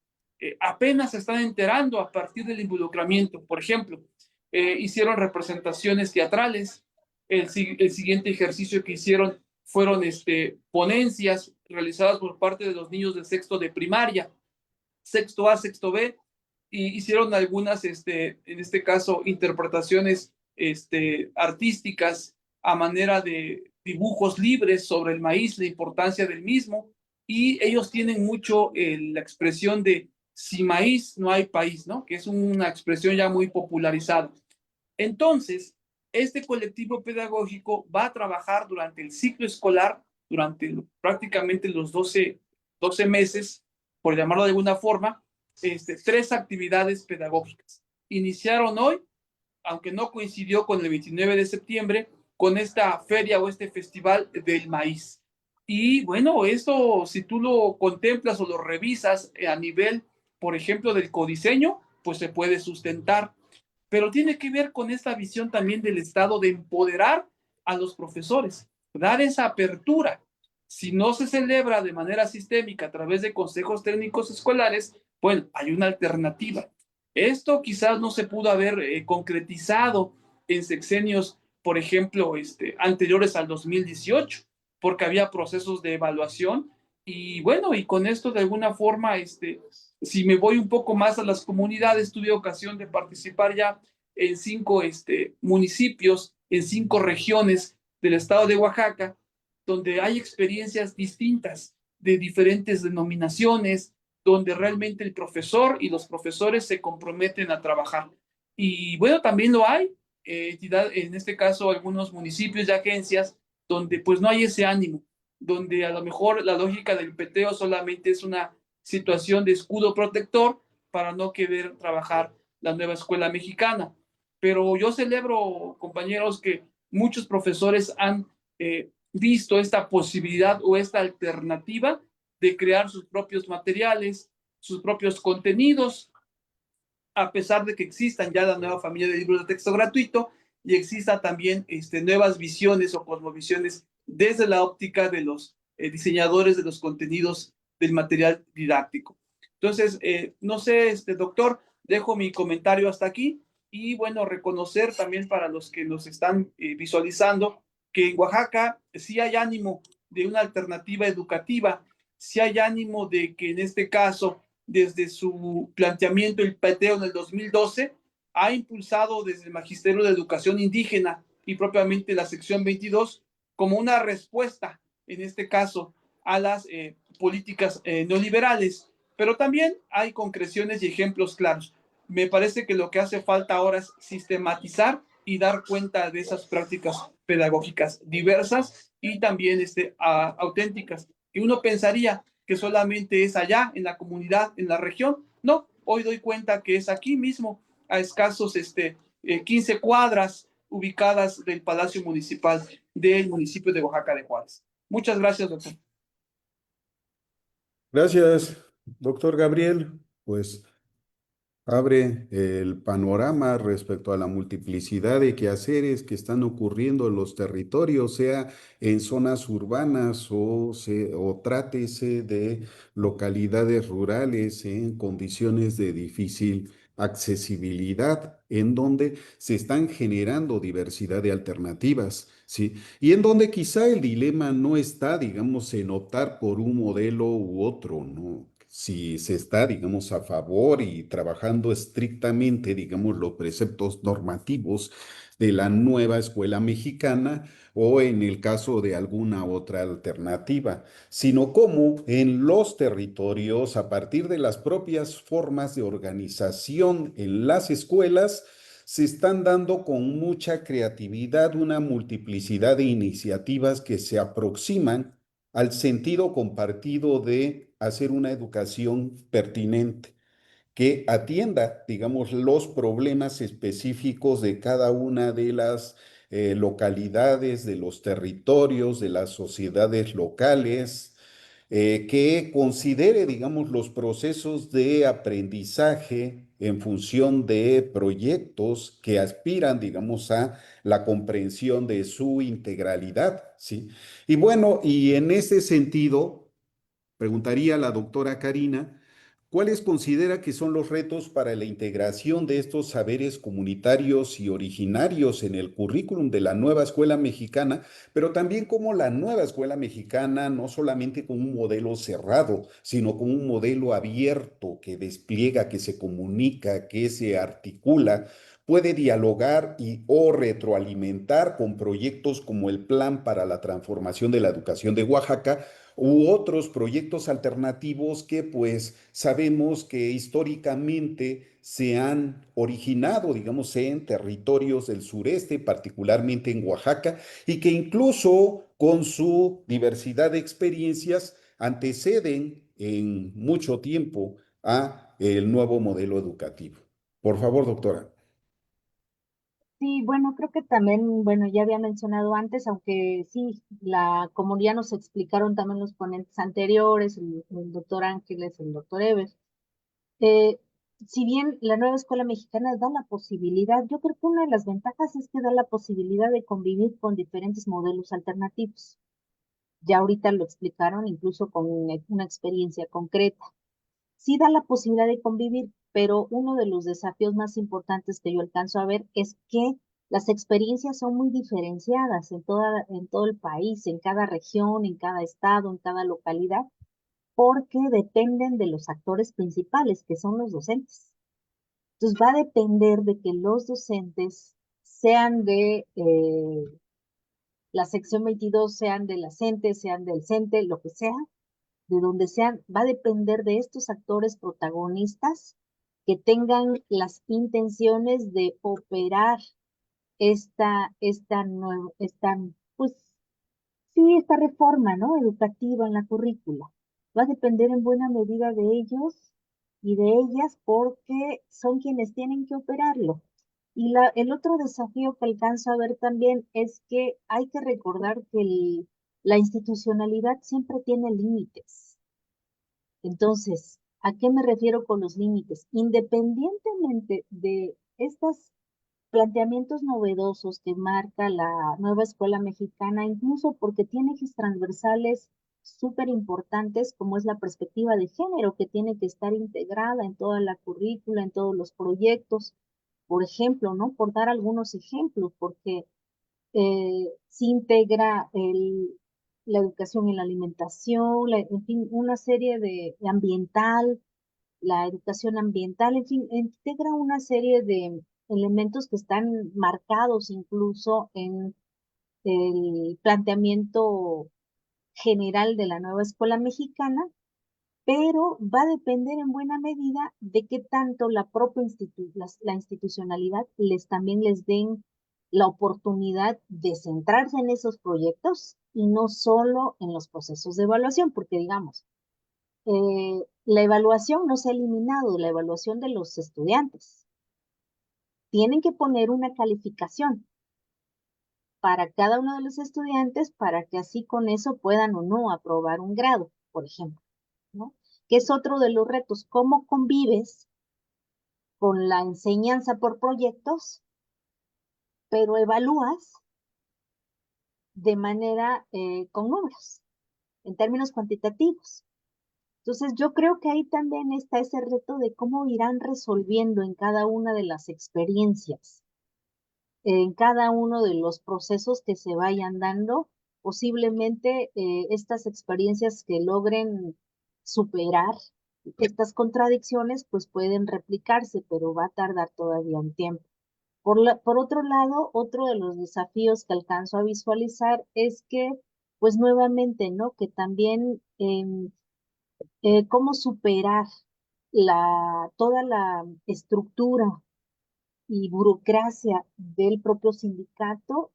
apenas se están enterando a partir del involucramiento. Por ejemplo, hicieron representaciones teatrales, el siguiente ejercicio que hicieron fueron ponencias realizadas por parte de los niños del sexto de primaria, sexto A, sexto B, y hicieron algunas, en este caso, interpretaciones artísticas a manera de dibujos libres sobre el maíz, la importancia del mismo, y ellos tienen mucho la expresión de sin maíz no hay país, ¿no? Que es una expresión ya muy popularizada. Entonces, este colectivo pedagógico va a trabajar durante el ciclo escolar, durante prácticamente los 12 meses, por llamarlo de alguna forma, 3 actividades pedagógicas. Iniciaron hoy, aunque no coincidió con el 29 de septiembre, con esta feria o este festival del maíz. Y bueno, esto, si tú lo contemplas o lo revisas a nivel, por ejemplo, del codiseño, pues se puede sustentar. Pero tiene que ver con esta visión también del Estado de empoderar a los profesores, dar esa apertura. Si no se celebra de manera sistémica a través de consejos técnicos escolares, bueno, hay una alternativa. Esto quizás no se pudo haber concretizado en sexenios, por ejemplo, anteriores al 2018, porque había procesos de evaluación y bueno, y con esto de alguna forma, si me voy un poco más a las comunidades, tuve ocasión de participar ya en 5 municipios, en 5 regiones del estado de Oaxaca, donde hay experiencias distintas de diferentes denominaciones, donde realmente el profesor y los profesores se comprometen a trabajar. Y bueno, también lo hay, en este caso algunos municipios y agencias, donde pues no hay ese ánimo, donde a lo mejor la lógica del peteo solamente es una situación de escudo protector para no querer trabajar la nueva escuela mexicana. Pero yo celebro, compañeros, que muchos profesores han visto esta posibilidad o esta alternativa de crear sus propios materiales, sus propios contenidos, a pesar de que existan ya la nueva familia de libros de texto gratuito y exista también nuevas visiones o cosmovisiones desde la óptica de los diseñadores de los contenidos del material didáctico. Entonces, no sé, doctor, dejo mi comentario hasta aquí y bueno, reconocer también para los que nos están visualizando que en Oaxaca sí hay ánimo de una alternativa educativa, sí hay ánimo de que en este caso, desde su planteamiento, el peteo en el 2012, ha impulsado desde el Magisterio de Educación Indígena y propiamente la sección 22 como una respuesta, en este caso, a las políticas neoliberales. Pero también hay concreciones y ejemplos claros. Me parece que lo que hace falta ahora es sistematizar y dar cuenta de esas prácticas pedagógicas diversas y también auténticas. Y uno pensaría que solamente es allá, en la comunidad, en la región. No, hoy doy cuenta que es aquí mismo, a escasos 15 cuadras ubicadas del Palacio Municipal del municipio de Oaxaca de Juárez. Muchas gracias, doctor. Gracias, doctor Gabriel. Pues Abre el panorama respecto a la multiplicidad de quehaceres que están ocurriendo en los territorios, sea en zonas urbanas o trátese de localidades rurales en condiciones de difícil accesibilidad, en donde se están generando diversidad de alternativas, ¿sí? Y en donde quizá el dilema no está, digamos, en optar por un modelo u otro, ¿no? Si se está, digamos, a favor y trabajando estrictamente, digamos, los preceptos normativos de la nueva escuela mexicana o en el caso de alguna otra alternativa, sino cómo en los territorios, a partir de las propias formas de organización en las escuelas, se están dando con mucha creatividad una multiplicidad de iniciativas que se aproximan al sentido compartido de hacer una educación pertinente, que atienda, digamos, los problemas específicos de cada una de las localidades, de los territorios, de las sociedades locales, que considere, digamos, los procesos de aprendizaje en función de proyectos que aspiran, digamos, a la comprensión de su integralidad, ¿sí? Y bueno, y en ese sentido, preguntaría a la doctora Karina, ¿cuáles considera que son los retos para la integración de estos saberes comunitarios y originarios en el currículum de la nueva escuela mexicana, pero también como la nueva escuela mexicana, no solamente con un modelo cerrado, sino con un modelo abierto que despliega, que se comunica, que se articula? Puede dialogar y o retroalimentar con proyectos como el Plan para la Transformación de la Educación de Oaxaca, u otros proyectos alternativos que pues sabemos que históricamente se han originado, digamos, en territorios del sureste, particularmente en Oaxaca, y que incluso con su diversidad de experiencias anteceden en mucho tiempo a el nuevo modelo educativo. Por favor, doctora. Sí, bueno, creo que también, bueno, ya había mencionado antes, aunque sí, como ya nos explicaron también los ponentes anteriores, el doctor Ángeles, el doctor Eber, eh, si bien la nueva escuela mexicana da la posibilidad, yo creo que una de las ventajas es que da la posibilidad de convivir con diferentes modelos alternativos. Ya ahorita lo explicaron, incluso con una experiencia concreta. Sí da la posibilidad de convivir, pero uno de los desafíos más importantes que yo alcanzo a ver es que las experiencias son muy diferenciadas en todo el país, en cada región, en cada estado, en cada localidad, porque dependen de los actores principales, que son los docentes. Entonces va a depender de que los docentes sean de la sección 22, sean de la CENTE, sean del CENTE, lo que sea, de donde sean, va a depender de estos actores protagonistas que tengan las intenciones de operar pues, sí, esta reforma, ¿no? Educativa en la currícula. Va a depender en buena medida de ellos y de ellas porque son quienes tienen que operarlo. Y el otro desafío que alcanzo a ver también es que hay que recordar que la institucionalidad siempre tiene límites. Entonces, ¿a qué me refiero con los límites? Independientemente de estos planteamientos novedosos que marca la nueva escuela mexicana, incluso porque tiene ejes transversales súper importantes, como es la perspectiva de género, que tiene que estar integrada en toda la currícula, en todos los proyectos, por ejemplo, ¿no? Por dar algunos ejemplos, porque se integra la educación en la alimentación, en fin, una serie de ambiental, la educación ambiental, en fin, integra una serie de elementos que están marcados incluso en el planteamiento general de la nueva escuela mexicana, pero va a depender en buena medida de qué tanto la propia la institucionalidad también les den la oportunidad de centrarse en esos proyectos y no solo en los procesos de evaluación, porque digamos, la evaluación no se ha eliminado, la evaluación de los estudiantes. Tienen que poner una calificación para cada uno de los estudiantes para que así con eso puedan o no aprobar un grado, por ejemplo, ¿no? Que es otro de los retos, cómo convives con la enseñanza por proyectos, pero evalúas de manera con números, en términos cuantitativos. Entonces, yo creo que ahí también está ese reto de cómo irán resolviendo en cada una de las experiencias, en cada uno de los procesos que se vayan dando, posiblemente estas experiencias que logren superar estas contradicciones, pues pueden replicarse, pero va a tardar todavía un tiempo. Por otro lado, otro de los desafíos que alcanzo a visualizar es que, pues nuevamente, ¿no? Que también cómo superar toda la estructura y burocracia del propio sindicato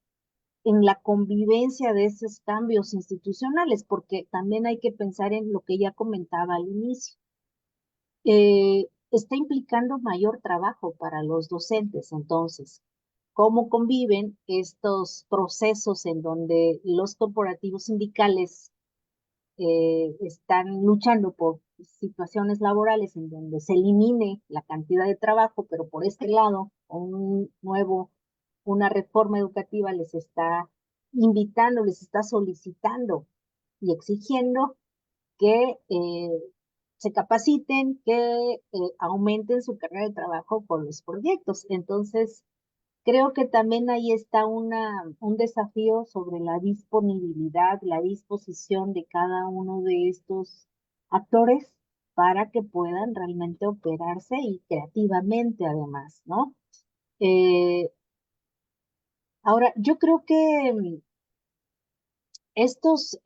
en la convivencia de esos cambios institucionales, porque también hay que pensar en lo que ya comentaba al inicio. Está implicando mayor trabajo para los docentes, entonces, cómo conviven estos procesos en donde los corporativos sindicales están luchando por situaciones laborales en donde se elimine la cantidad de trabajo, pero por este lado, una reforma educativa les está invitando, les está solicitando y exigiendo que se capaciten, que aumenten su carga de trabajo con los proyectos. Entonces, creo que también ahí está un desafío sobre la disponibilidad, la disposición de cada uno de estos actores para que puedan realmente operarse y creativamente además, ¿no? Eh, Ahora, yo creo que estos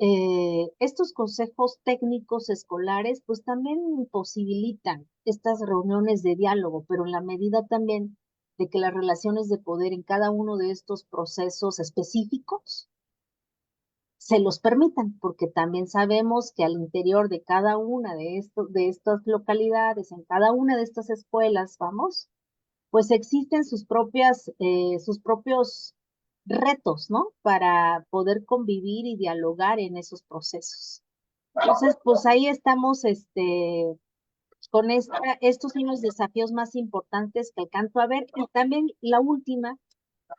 consejos técnicos escolares pues también posibilitan estas reuniones de diálogo, pero en la medida también de que las relaciones de poder en cada uno de estos procesos específicos se los permitan, porque también sabemos que al interior de cada una de estas localidades, en cada una de estas escuelas, vamos, pues existen sus propios retos, ¿no? Para poder convivir y dialogar en esos procesos. Entonces, pues ahí estamos, con estos son los desafíos más importantes que alcanzo a ver. Y también la última,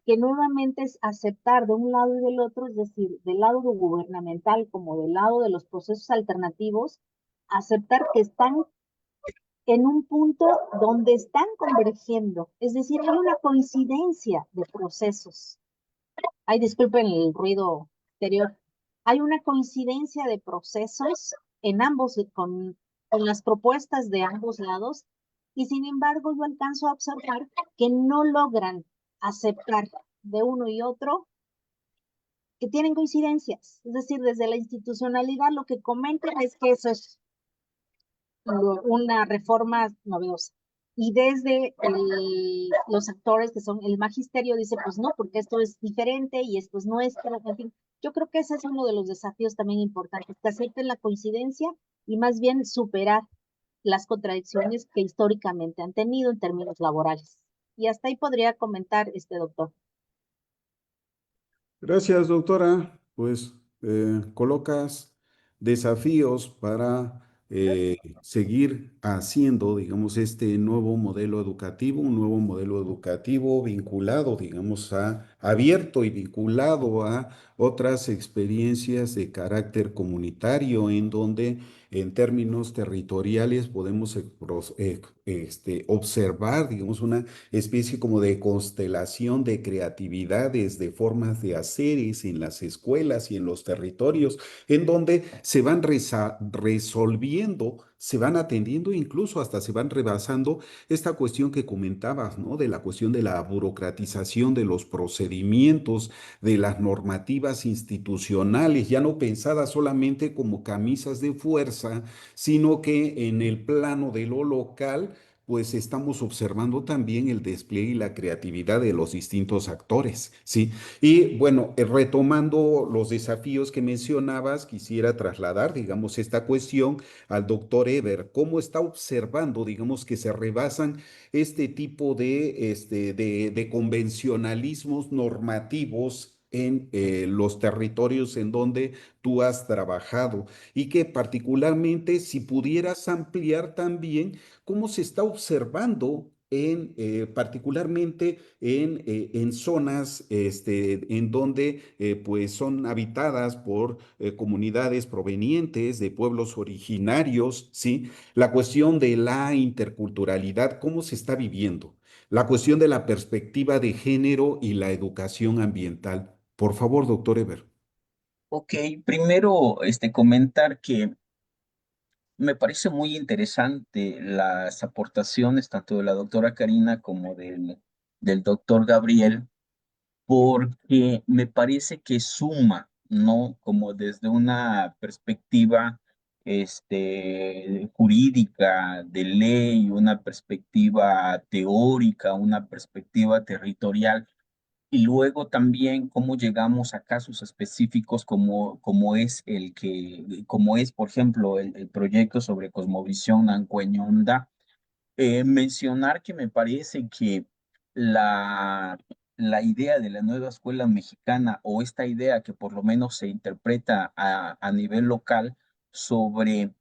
que nuevamente es aceptar de un lado y del otro, es decir, del lado gubernamental como del lado de los procesos alternativos, aceptar que están en un punto donde están convergiendo, es decir, hay una coincidencia de procesos. Ay, disculpen el ruido exterior. Hay una coincidencia de procesos en ambos, con las propuestas de ambos lados, y sin embargo yo alcanzo a observar que no logran aceptar de uno y otro que tienen coincidencias. Es decir, desde la institucionalidad lo que comentan es que eso es una reforma novedosa. Y desde los actores que son el magisterio dice, pues no, porque esto es diferente y esto es nuestro, en fin. Yo creo que ese es uno de los desafíos también importantes, que acepten la coincidencia y más bien superar las contradicciones que históricamente han tenido en términos laborales. Y hasta ahí podría comentar este doctor. Gracias, doctora. Pues colocas desafíos para seguir haciendo, digamos, este nuevo modelo educativo, un nuevo modelo educativo vinculado, digamos, abierto y vinculado a otras experiencias de carácter comunitario, en donde en términos territoriales podemos observar, digamos, una especie como de constelación de creatividades, de formas de haceres en las escuelas y en los territorios, en donde se van resolviendo, se van atendiendo, incluso hasta se van rebasando esta cuestión que comentabas, ¿no? De la cuestión de la burocratización de los procedimientos, de las normativas institucionales, ya no pensadas solamente como camisas de fuerza, sino que en el plano de lo local pues estamos observando también el despliegue y la creatividad de los distintos actores, ¿sí? Y bueno, retomando los desafíos que mencionabas, quisiera trasladar, digamos, esta cuestión al doctor Eber. ¿Cómo está observando, digamos, que se rebasan este tipo de convencionalismos normativos en los territorios en donde tú has trabajado? Y que particularmente, si pudieras ampliar también cómo se está observando particularmente en zonas en donde pues son habitadas por comunidades provenientes de pueblos originarios, ¿sí? La cuestión de la interculturalidad, ¿cómo se está viviendo? La cuestión de la perspectiva de género y la educación ambiental. Por favor, doctor Eber. Ok, primero comentar que me parece muy interesante las aportaciones tanto de la doctora Karina como del doctor Gabriel, porque me parece que suma, ¿no? Como desde una perspectiva jurídica, de ley, una perspectiva teórica, una perspectiva territorial, y luego también cómo llegamos a casos específicos como es, por ejemplo, el proyecto sobre cosmovisión Nancueñonda. Mencionar que me parece que la, la idea de la nueva escuela mexicana, o esta idea que por lo menos se interpreta a nivel local sobre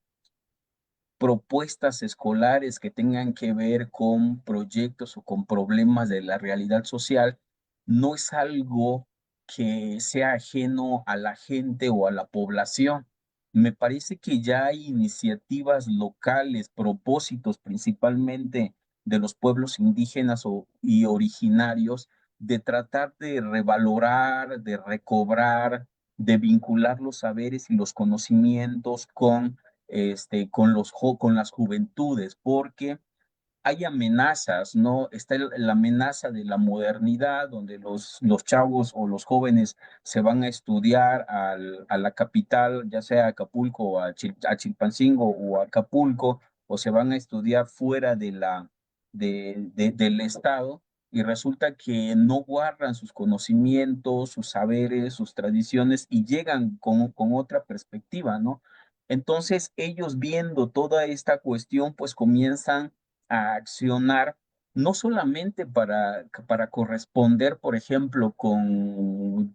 propuestas escolares que tengan que ver con proyectos o con problemas de la realidad social, no es algo que sea ajeno a la gente o a la población. Me parece que ya hay iniciativas locales, propósitos principalmente de los pueblos indígenas y originarios, de tratar de revalorar, de recobrar, de vincular los saberes y los conocimientos con las juventudes, porque hay amenazas, ¿no? Está la amenaza de la modernidad, donde los chavos o los jóvenes se van a estudiar a la capital, ya sea Acapulco o a Chilpancingo o a Acapulco, o se van a estudiar fuera del estado, y resulta que no guardan sus conocimientos, sus saberes, sus tradiciones, y llegan con otra perspectiva, ¿no? Entonces, ellos viendo toda esta cuestión, pues comienzan a accionar, no solamente para corresponder, por ejemplo, con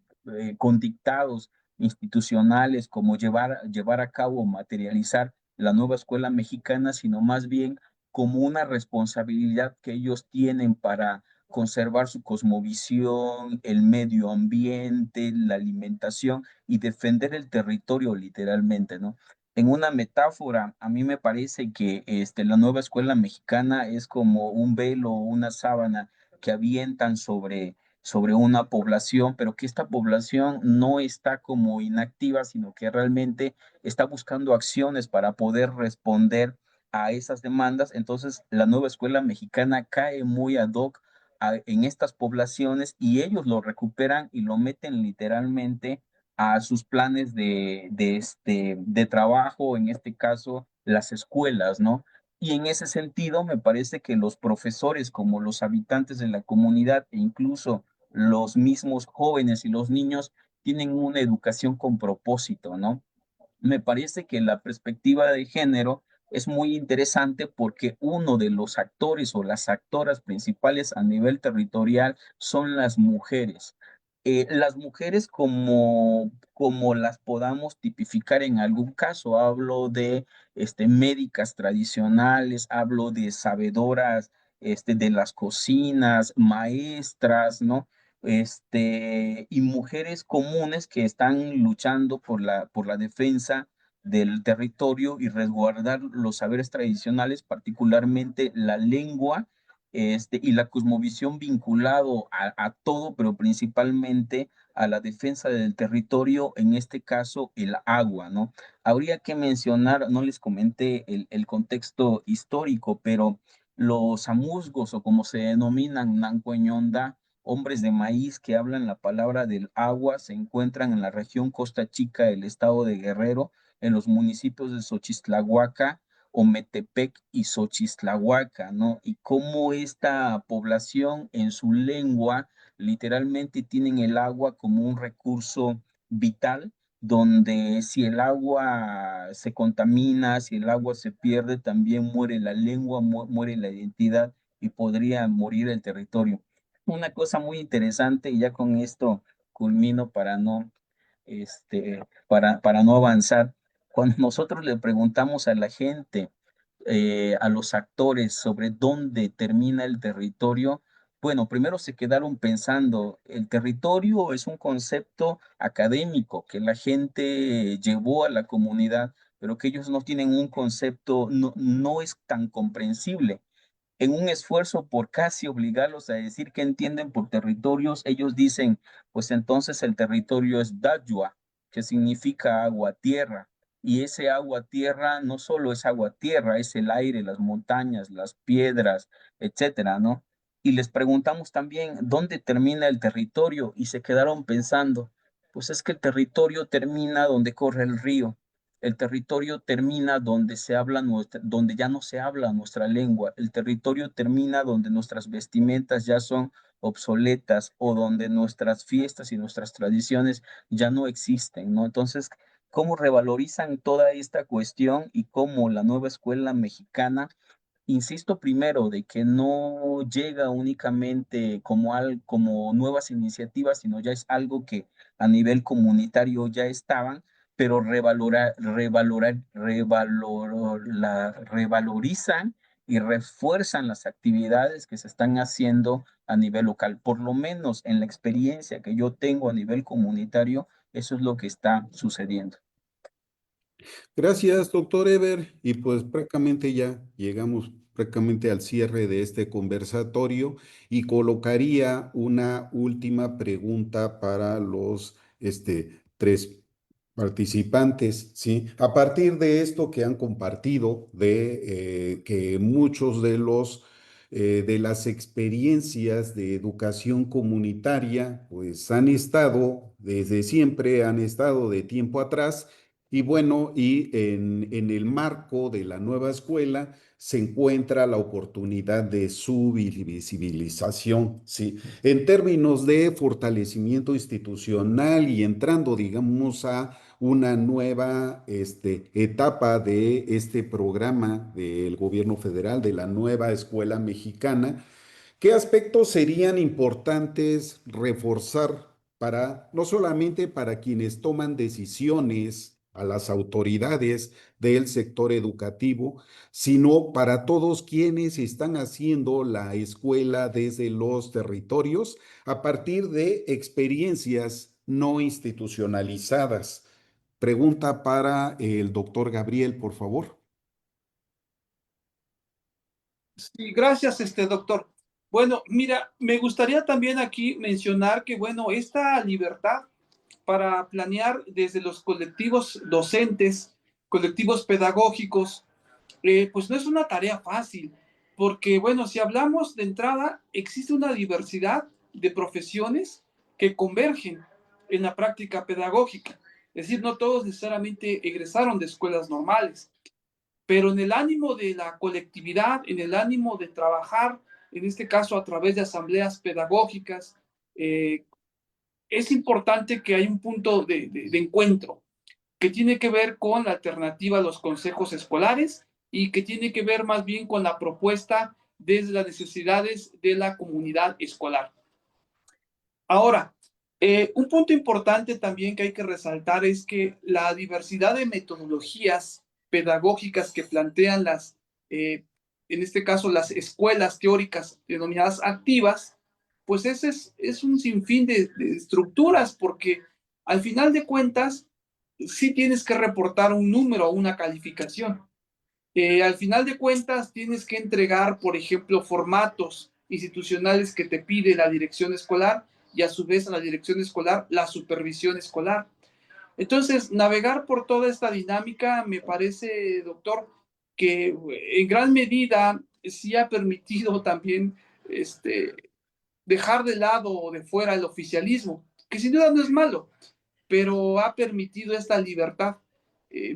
dictados institucionales, como llevar a cabo o materializar la nueva escuela mexicana, sino más bien como una responsabilidad que ellos tienen para conservar su cosmovisión, el medio ambiente, la alimentación y defender el territorio literalmente, ¿no? En una metáfora, a mí me parece que la nueva escuela mexicana es como un velo o una sábana que avientan sobre una población, pero que esta población no está como inactiva, sino que realmente está buscando acciones para poder responder a esas demandas. Entonces, la nueva escuela mexicana cae muy ad hoc en estas poblaciones, y ellos lo recuperan y lo meten literalmente a sus planes de trabajo, en este caso, las escuelas, ¿no? Y en ese sentido, me parece que los profesores, como los habitantes de la comunidad e incluso los mismos jóvenes y los niños, tienen una educación con propósito, ¿no? Me parece que la perspectiva de género es muy interesante porque uno de los actores o las actoras principales a nivel territorial son las mujeres. Las mujeres como las podamos tipificar en algún caso, hablo de médicas tradicionales, hablo de sabedoras de las cocinas, maestras, ¿no? Y mujeres comunes que están luchando por la defensa del territorio y resguardar los saberes tradicionales, particularmente la lengua, y la cosmovisión vinculado a todo, pero principalmente a la defensa del territorio, en este caso el agua, ¿no? Habría que mencionar, no les comenté el contexto histórico, pero los amuzgos, o como se denominan, Nancueñonda, hombres de maíz que hablan la palabra del agua, se encuentran en la región Costa Chica del estado de Guerrero, en los municipios de Xochistlahuaca, Ometepec y Xochistlahuaca, ¿no? Y cómo esta población en su lengua literalmente tienen el agua como un recurso vital, donde si el agua se contamina, si el agua se pierde, también muere la lengua, muere la identidad y podría morir el territorio. Una cosa muy interesante, y ya con esto culmino para no avanzar. Cuando nosotros le preguntamos a la gente a los actores sobre dónde termina el territorio, bueno, primero se quedaron pensando, el territorio es un concepto académico que la gente llevó a la comunidad, pero que ellos no tienen un concepto, no es tan comprensible. En un esfuerzo por casi obligarlos a decir que entienden por territorios, ellos dicen, pues entonces el territorio es Dayua, que significa agua-tierra. Y ese agua-tierra no solo es agua-tierra, es el aire, las montañas, las piedras, etcétera, ¿no? Y les preguntamos también, ¿dónde termina el territorio? Y se quedaron pensando, pues es que el territorio termina donde corre el río. El territorio termina donde donde ya no se habla nuestra lengua. El territorio termina donde nuestras vestimentas ya son obsoletas o donde nuestras fiestas y nuestras tradiciones ya no existen, ¿no? Entonces, ¿cómo revalorizan toda esta cuestión y cómo la nueva escuela mexicana, insisto primero, de que no llega únicamente como nuevas iniciativas, sino ya es algo que a nivel comunitario ya estaban, pero revalorizan y refuerzan las actividades que se están haciendo a nivel local? Por lo menos en la experiencia que yo tengo a nivel comunitario, eso es lo que está sucediendo. Gracias, doctor Ever. Y pues prácticamente ya llegamos prácticamente al cierre de este conversatorio y colocaría una última pregunta para los tres participantes, ¿sí? A partir de esto que han compartido, de que muchos de las experiencias de educación comunitaria, pues han estado desde siempre, han estado de tiempo atrás y bueno, en el marco de la nueva escuela se encuentra la oportunidad de su visibilización, ¿sí? En términos de fortalecimiento institucional y entrando, digamos, a una nueva etapa de este programa del gobierno federal, de la nueva escuela mexicana. ¿Qué aspectos serían importantes reforzar para, no solamente para quienes toman decisiones, a las autoridades del sector educativo, sino para todos quienes están haciendo la escuela desde los territorios a partir de experiencias no institucionalizadas? Pregunta para el doctor Gabriel, por favor. Sí, gracias, doctor. Bueno, mira, me gustaría también aquí mencionar que, bueno, esta libertad para planear desde los colectivos docentes, colectivos pedagógicos, pues no es una tarea fácil, porque, bueno, si hablamos de entrada, existe una diversidad de profesiones que convergen en la práctica pedagógica. Es decir, no todos necesariamente egresaron de escuelas normales, pero en el ánimo de la colectividad, en el ánimo de trabajar, en este caso a través de asambleas pedagógicas, eh, es importante que haya un punto de encuentro que tiene que ver con la alternativa a los consejos escolares y que tiene que ver más bien con la propuesta desde las necesidades de la comunidad escolar. Ahora, un punto importante también que hay que resaltar es que la diversidad de metodologías pedagógicas que plantean en este caso, las escuelas teóricas denominadas activas, pues ese es un sinfín de estructuras, porque al final de cuentas, sí tienes que reportar un número o una calificación. Al final de cuentas, tienes que entregar, por ejemplo, formatos institucionales que te pide la dirección escolar y a su vez a la dirección escolar la supervisión escolar. Entonces, navegar por toda esta dinámica me parece, doctor, que en gran medida sí ha permitido también dejar de lado o de fuera el oficialismo, que sin duda no es malo, pero ha permitido esta libertad.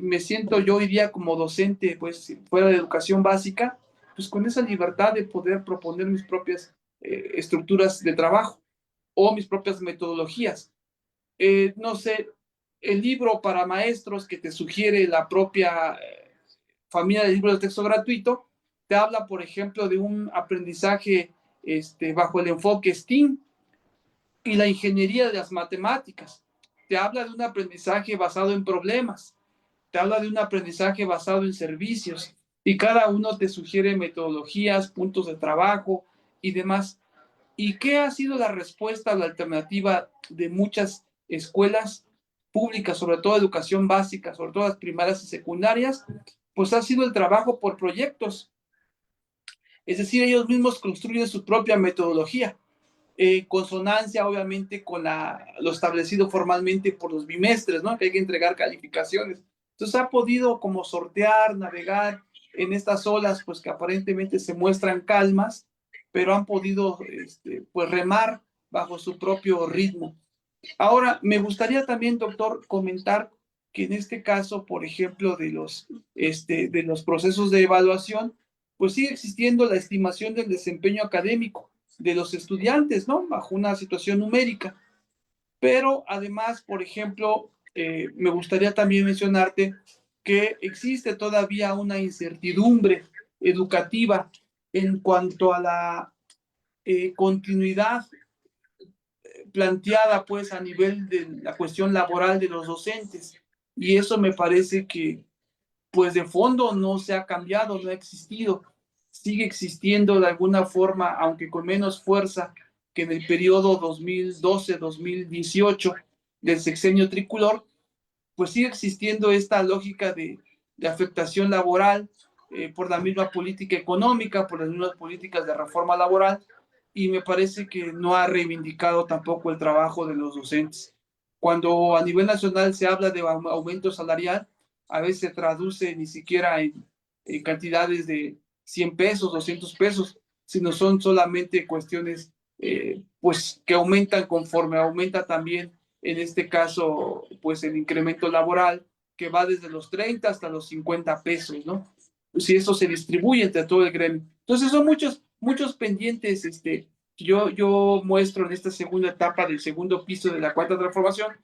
Me siento yo hoy día como docente, pues fuera de educación básica, pues con esa libertad de poder proponer mis propias estructuras de trabajo o mis propias metodologías. No sé, el libro para maestros que te sugiere la propia familia de libros de texto gratuito, te habla, por ejemplo, de un aprendizaje bajo el enfoque STEAM y la ingeniería de las matemáticas. Te habla de un aprendizaje basado en problemas, te habla de un aprendizaje basado en servicios, y cada uno te sugiere metodologías, puntos de trabajo y demás. ¿Y qué ha sido la respuesta o la alternativa de muchas escuelas públicas, sobre todo educación básica, sobre todo las primarias y secundarias? Pues ha sido el trabajo por proyectos. Es decir, ellos mismos construyen su propia metodología, en consonancia obviamente con lo establecido formalmente por los bimestres, ¿no? Que hay que entregar calificaciones. Entonces ha podido como sortear, navegar en estas olas, pues que aparentemente se muestran calmas, pero han podido pues remar bajo su propio ritmo. Ahora, me gustaría también, doctor, comentar que en este caso, por ejemplo, de los procesos de evaluación, pues sigue existiendo la estimación del desempeño académico de los estudiantes, ¿no? Bajo una situación numérica. Pero además, por ejemplo, me gustaría también mencionarte que existe todavía una incertidumbre educativa en cuanto a la continuidad planteada pues a nivel de la cuestión laboral de los docentes. Y eso me parece que pues de fondo no se ha cambiado, no ha existido. Sigue existiendo de alguna forma, aunque con menos fuerza que en el periodo 2012-2018 del sexenio tricolor, pues sigue existiendo esta lógica de afectación laboral por la misma política económica, por las mismas políticas de reforma laboral, y me parece que no ha reivindicado tampoco el trabajo de los docentes. Cuando a nivel nacional se habla de aumento salarial, a veces se traduce ni siquiera en cantidades de 100 pesos, 200 pesos, sino son solamente cuestiones pues que aumentan conforme aumenta también en este caso, pues el incremento laboral, que va desde los 30 hasta los 50 pesos, ¿no? Si eso se distribuye entre todo el gremio. Entonces son muchos pendientes, yo muestro en esta segunda etapa del segundo piso de la cuarta transformación,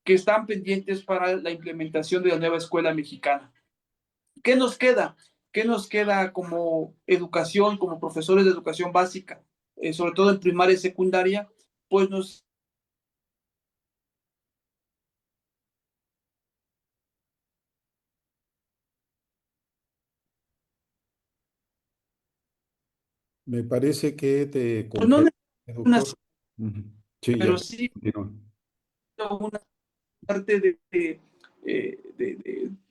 que están pendientes para la implementación de la nueva escuela mexicana. ¿Qué nos queda? ¿Qué nos queda como educación, como profesores de educación básica, sobre todo en primaria y secundaria? Pues nos Me parece que te pues no compré, una, doctor. Ujú. Sí, ya. pero sí Continúa. una parte de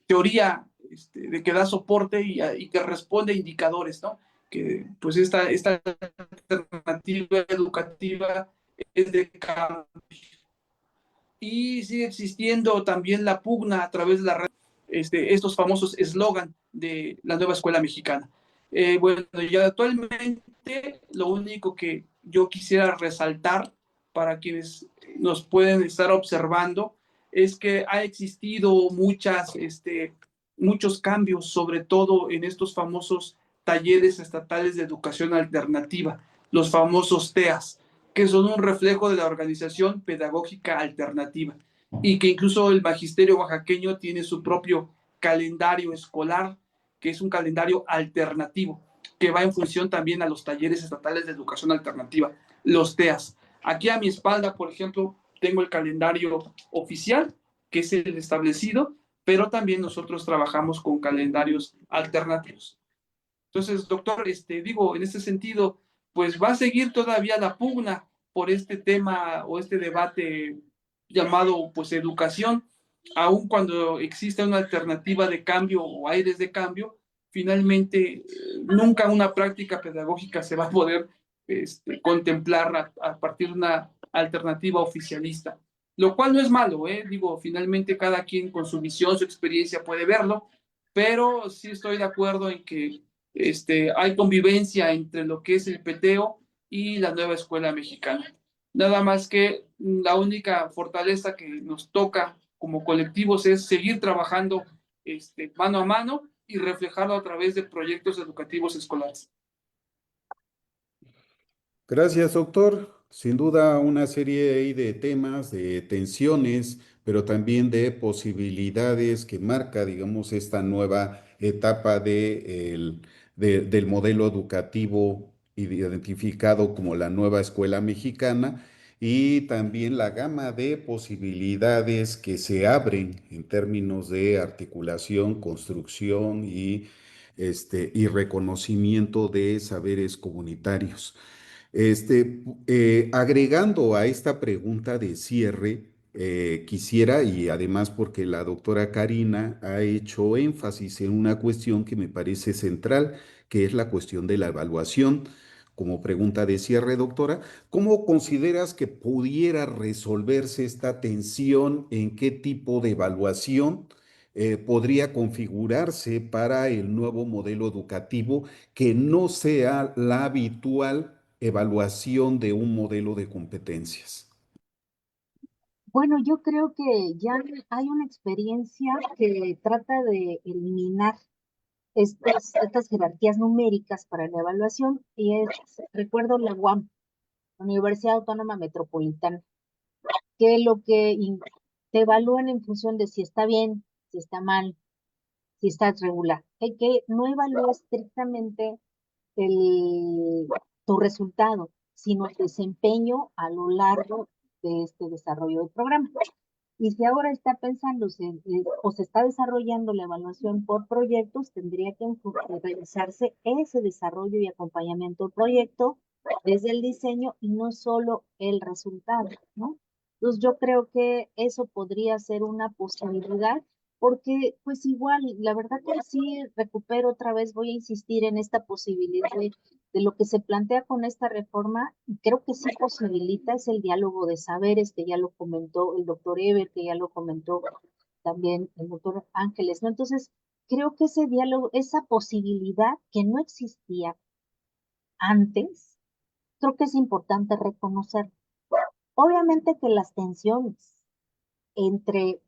teoría de que da soporte y que responde a indicadores, ¿no? Que pues esta alternativa educativa es de cambio. Y sigue existiendo también la pugna a través de la red, estos famosos eslogan de la nueva escuela mexicana. Bueno, ya actualmente lo único que yo quisiera resaltar para quienes nos pueden estar observando es que ha existido muchos cambios, sobre todo en estos famosos talleres estatales de educación alternativa, los famosos TEAS, que son un reflejo de la organización pedagógica alternativa y que incluso el magisterio oaxaqueño tiene su propio calendario escolar, que es un calendario alternativo, que va en función también a los talleres estatales de educación alternativa, los TEAS. Aquí a mi espalda, por ejemplo, tengo el calendario oficial, que es el establecido, pero también nosotros trabajamos con calendarios alternativos. Entonces, doctor, digo, en este sentido, pues va a seguir todavía la pugna por este tema o este debate llamado pues educación, aun cuando existe una alternativa de cambio o aires de cambio, finalmente nunca una práctica pedagógica se va a poder contemplar a partir de una alternativa oficialista, lo cual no es malo, digo, finalmente cada quien con su visión, su experiencia puede verlo, pero sí estoy de acuerdo en que hay convivencia entre lo que es el peteo y la nueva escuela mexicana. Nada más que la única fortaleza que nos toca como colectivos es seguir trabajando mano a mano y reflejarlo a través de proyectos educativos escolares. Gracias, doctor. Sin duda, una serie ahí de temas, de tensiones, pero también de posibilidades que marca, digamos, esta nueva etapa del modelo educativo identificado como la nueva escuela mexicana y también la gama de posibilidades que se abren en términos de articulación, construcción y y reconocimiento de saberes comunitarios. Agregando a esta pregunta de cierre, quisiera, y además porque la doctora Karina ha hecho énfasis en una cuestión que me parece central, que es la cuestión de la evaluación. Como pregunta de cierre, doctora, ¿cómo consideras que pudiera resolverse esta tensión? ¿En qué tipo de evaluación podría configurarse para el nuevo modelo educativo que no sea la habitual evaluación de un modelo de competencias? Bueno, yo creo que ya hay una experiencia que trata de eliminar estas jerarquías numéricas para la evaluación y recuerdo la UAM, la Universidad Autónoma Metropolitana, que te evalúan en función de si está bien, si está mal, si está regular. Que no evalúa estrictamente el, tu resultado, sino el desempeño a lo largo de este desarrollo del programa. Y si ahora está pensándose o se está desarrollando la evaluación por proyectos, tendría que revisarse ese desarrollo y acompañamiento del proyecto desde el diseño y no solo el resultado, ¿no? Entonces yo creo que eso podría ser una posibilidad porque pues igual, la verdad que sí recupero otra vez, voy a insistir en esta posibilidad de lo que se plantea con esta reforma, y creo que sí posibilita es el diálogo de saberes, que ya lo comentó el doctor Eber, que ya lo comentó también el doctor Ángeles, ¿no? Entonces, creo que ese diálogo, esa posibilidad que no existía antes, creo que es importante reconocer. Obviamente que las tensiones entre,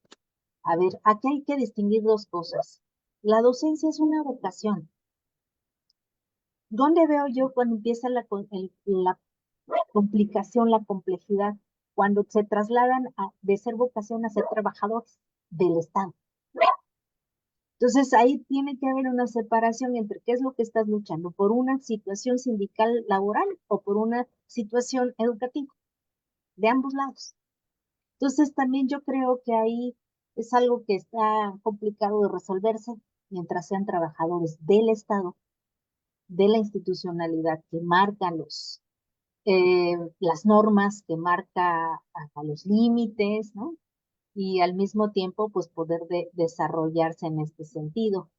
a ver, aquí hay que distinguir dos cosas. La docencia es una vocación. ¿Dónde veo yo cuando empieza la complicación, la complejidad, cuando se trasladan de ser vocación a ser trabajadores del Estado? Entonces ahí tiene que haber una separación entre qué es lo que estás luchando, por una situación sindical laboral o por una situación educativa, de ambos lados. Entonces también yo creo que ahí es algo que está complicado de resolverse mientras sean trabajadores del Estado, de la institucionalidad que marca las normas, que marca hasta los límites, ¿no? Y al mismo tiempo, pues poder desarrollarse en este sentido.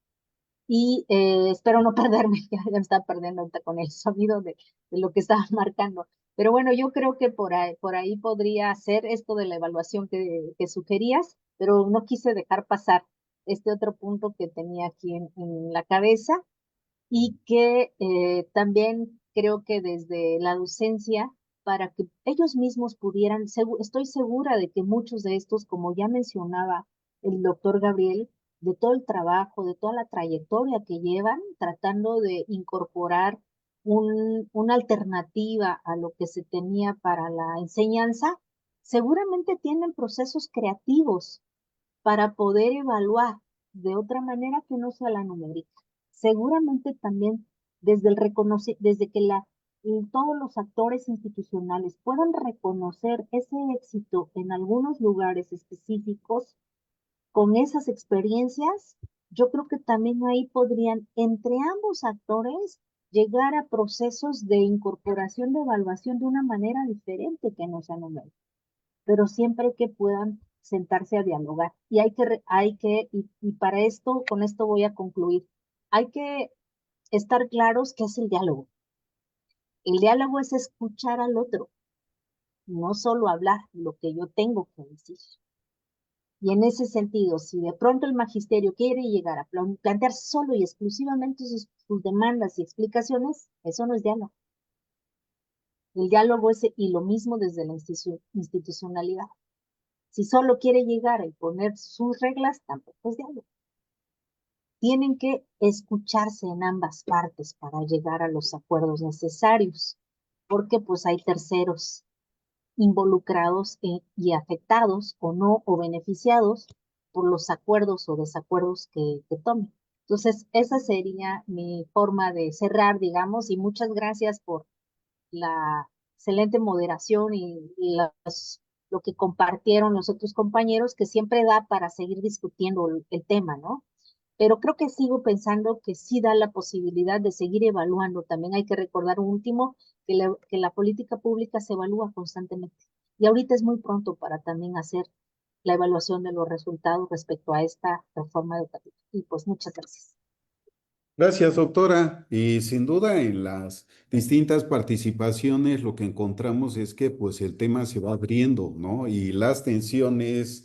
Y espero no perderme, ya me está perdiendo ahorita con el sonido de lo que estaba marcando. Pero bueno, yo creo que por ahí podría ser esto de la evaluación que sugerías, pero no quise dejar pasar este otro punto que tenía aquí en la cabeza y que también creo que desde la docencia, para que ellos mismos pudieran, estoy segura de que muchos de estos, como ya mencionaba el doctor Gabriel, de todo el trabajo, de toda la trayectoria que llevan, tratando de incorporar una alternativa a lo que se tenía para la enseñanza, seguramente tienen procesos creativos para poder evaluar de otra manera que no sea la numérica. Seguramente también desde que todos los actores institucionales puedan reconocer ese éxito en algunos lugares específicos con esas experiencias, yo creo que también ahí podrían, entre ambos actores, llegar a procesos de incorporación de evaluación de una manera diferente que no sea numérica, pero siempre que puedan sentarse a dialogar. Y y para esto, con esto voy a concluir, hay que estar claros qué es el diálogo. El diálogo es escuchar al otro, no solo hablar lo que yo tengo que decir. Y en ese sentido, si de pronto el magisterio quiere llegar a plantear solo y exclusivamente sus demandas y explicaciones, eso no es diálogo. El diálogo es, y lo mismo desde la institucionalidad. Si solo quiere llegar a imponer sus reglas, tampoco es diálogo. Tienen que escucharse en ambas partes para llegar a los acuerdos necesarios, porque pues hay terceros involucrados y afectados o no, o beneficiados por los acuerdos o desacuerdos que tomen. Entonces, esa sería mi forma de cerrar, digamos, y muchas gracias por la excelente moderación y lo que compartieron los otros compañeros, que siempre da para seguir discutiendo el tema, ¿no? pero creo que sigo pensando que sí da la posibilidad de seguir evaluando. También hay que recordar un último, que la política pública se evalúa constantemente. Y ahorita es muy pronto para también hacer la evaluación de los resultados respecto a esta reforma educativa. Y pues muchas gracias. Gracias, doctora. Y sin duda en las distintas participaciones lo que encontramos es que pues el tema se va abriendo, ¿no? Y las tensiones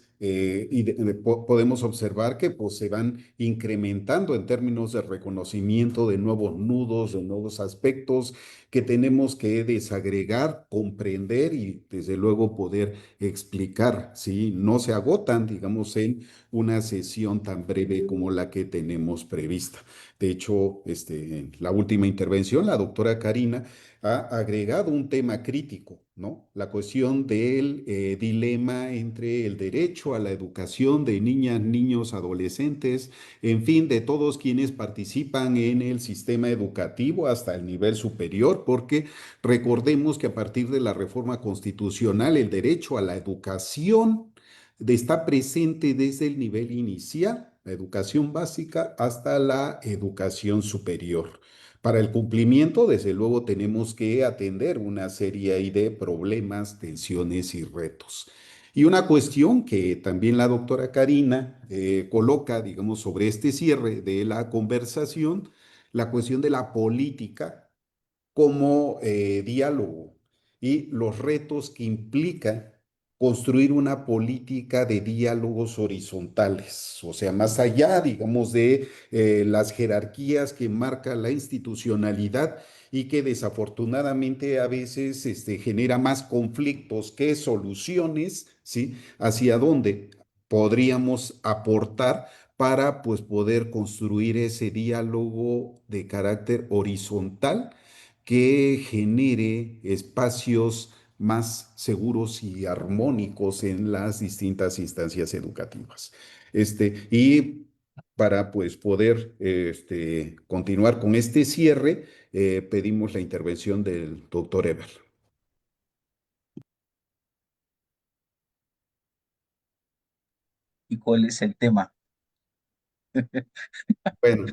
podemos observar que pues se van incrementando en términos de reconocimiento de nuevos nudos, de nuevos aspectos que tenemos que desagregar, comprender y desde luego poder explicar, ¿sí? No se agotan, digamos, en una sesión tan breve como la que tenemos prevista. De hecho, en la última intervención, la doctora Karina ha agregado un tema crítico, ¿no? La cuestión del dilema entre el derecho a la educación de niñas, niños, adolescentes, en fin, de todos quienes participan en el sistema educativo hasta el nivel superior, porque recordemos que a partir de la reforma constitucional, el derecho a la educación está presente desde el nivel inicial, la educación básica, hasta la educación superior. Para el cumplimiento, desde luego, tenemos que atender una serie ahí de problemas, tensiones y retos. Y una cuestión que también la doctora Karina coloca, digamos, sobre este cierre de la conversación, la cuestión de la política como diálogo y los retos que implica construir una política de diálogos horizontales, o sea, más allá, digamos, de las jerarquías que marca la institucionalidad y que desafortunadamente a veces genera más conflictos que soluciones, ¿sí? Hacia dónde podríamos aportar para pues poder construir ese diálogo de carácter horizontal que genere espacios más seguros y armónicos en las distintas instancias educativas. Y para pues poder continuar con este cierre, pedimos la intervención del doctor Eber. ¿Y cuál es el tema? Bueno,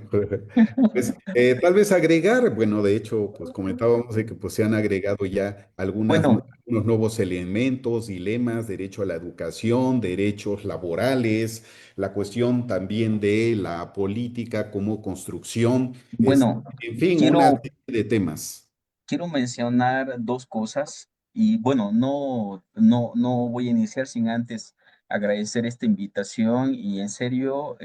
pues tal vez agregar, bueno, de hecho, pues comentábamos de que pues, se han agregado ya Bueno, algunos nuevos elementos, dilemas, derecho a la educación, derechos laborales, la cuestión también de la política como construcción, bueno, en fin, una quiero serie de temas. quiero mencionar dos cosas y bueno, no voy a iniciar sin antes agradecer esta invitación y en serio,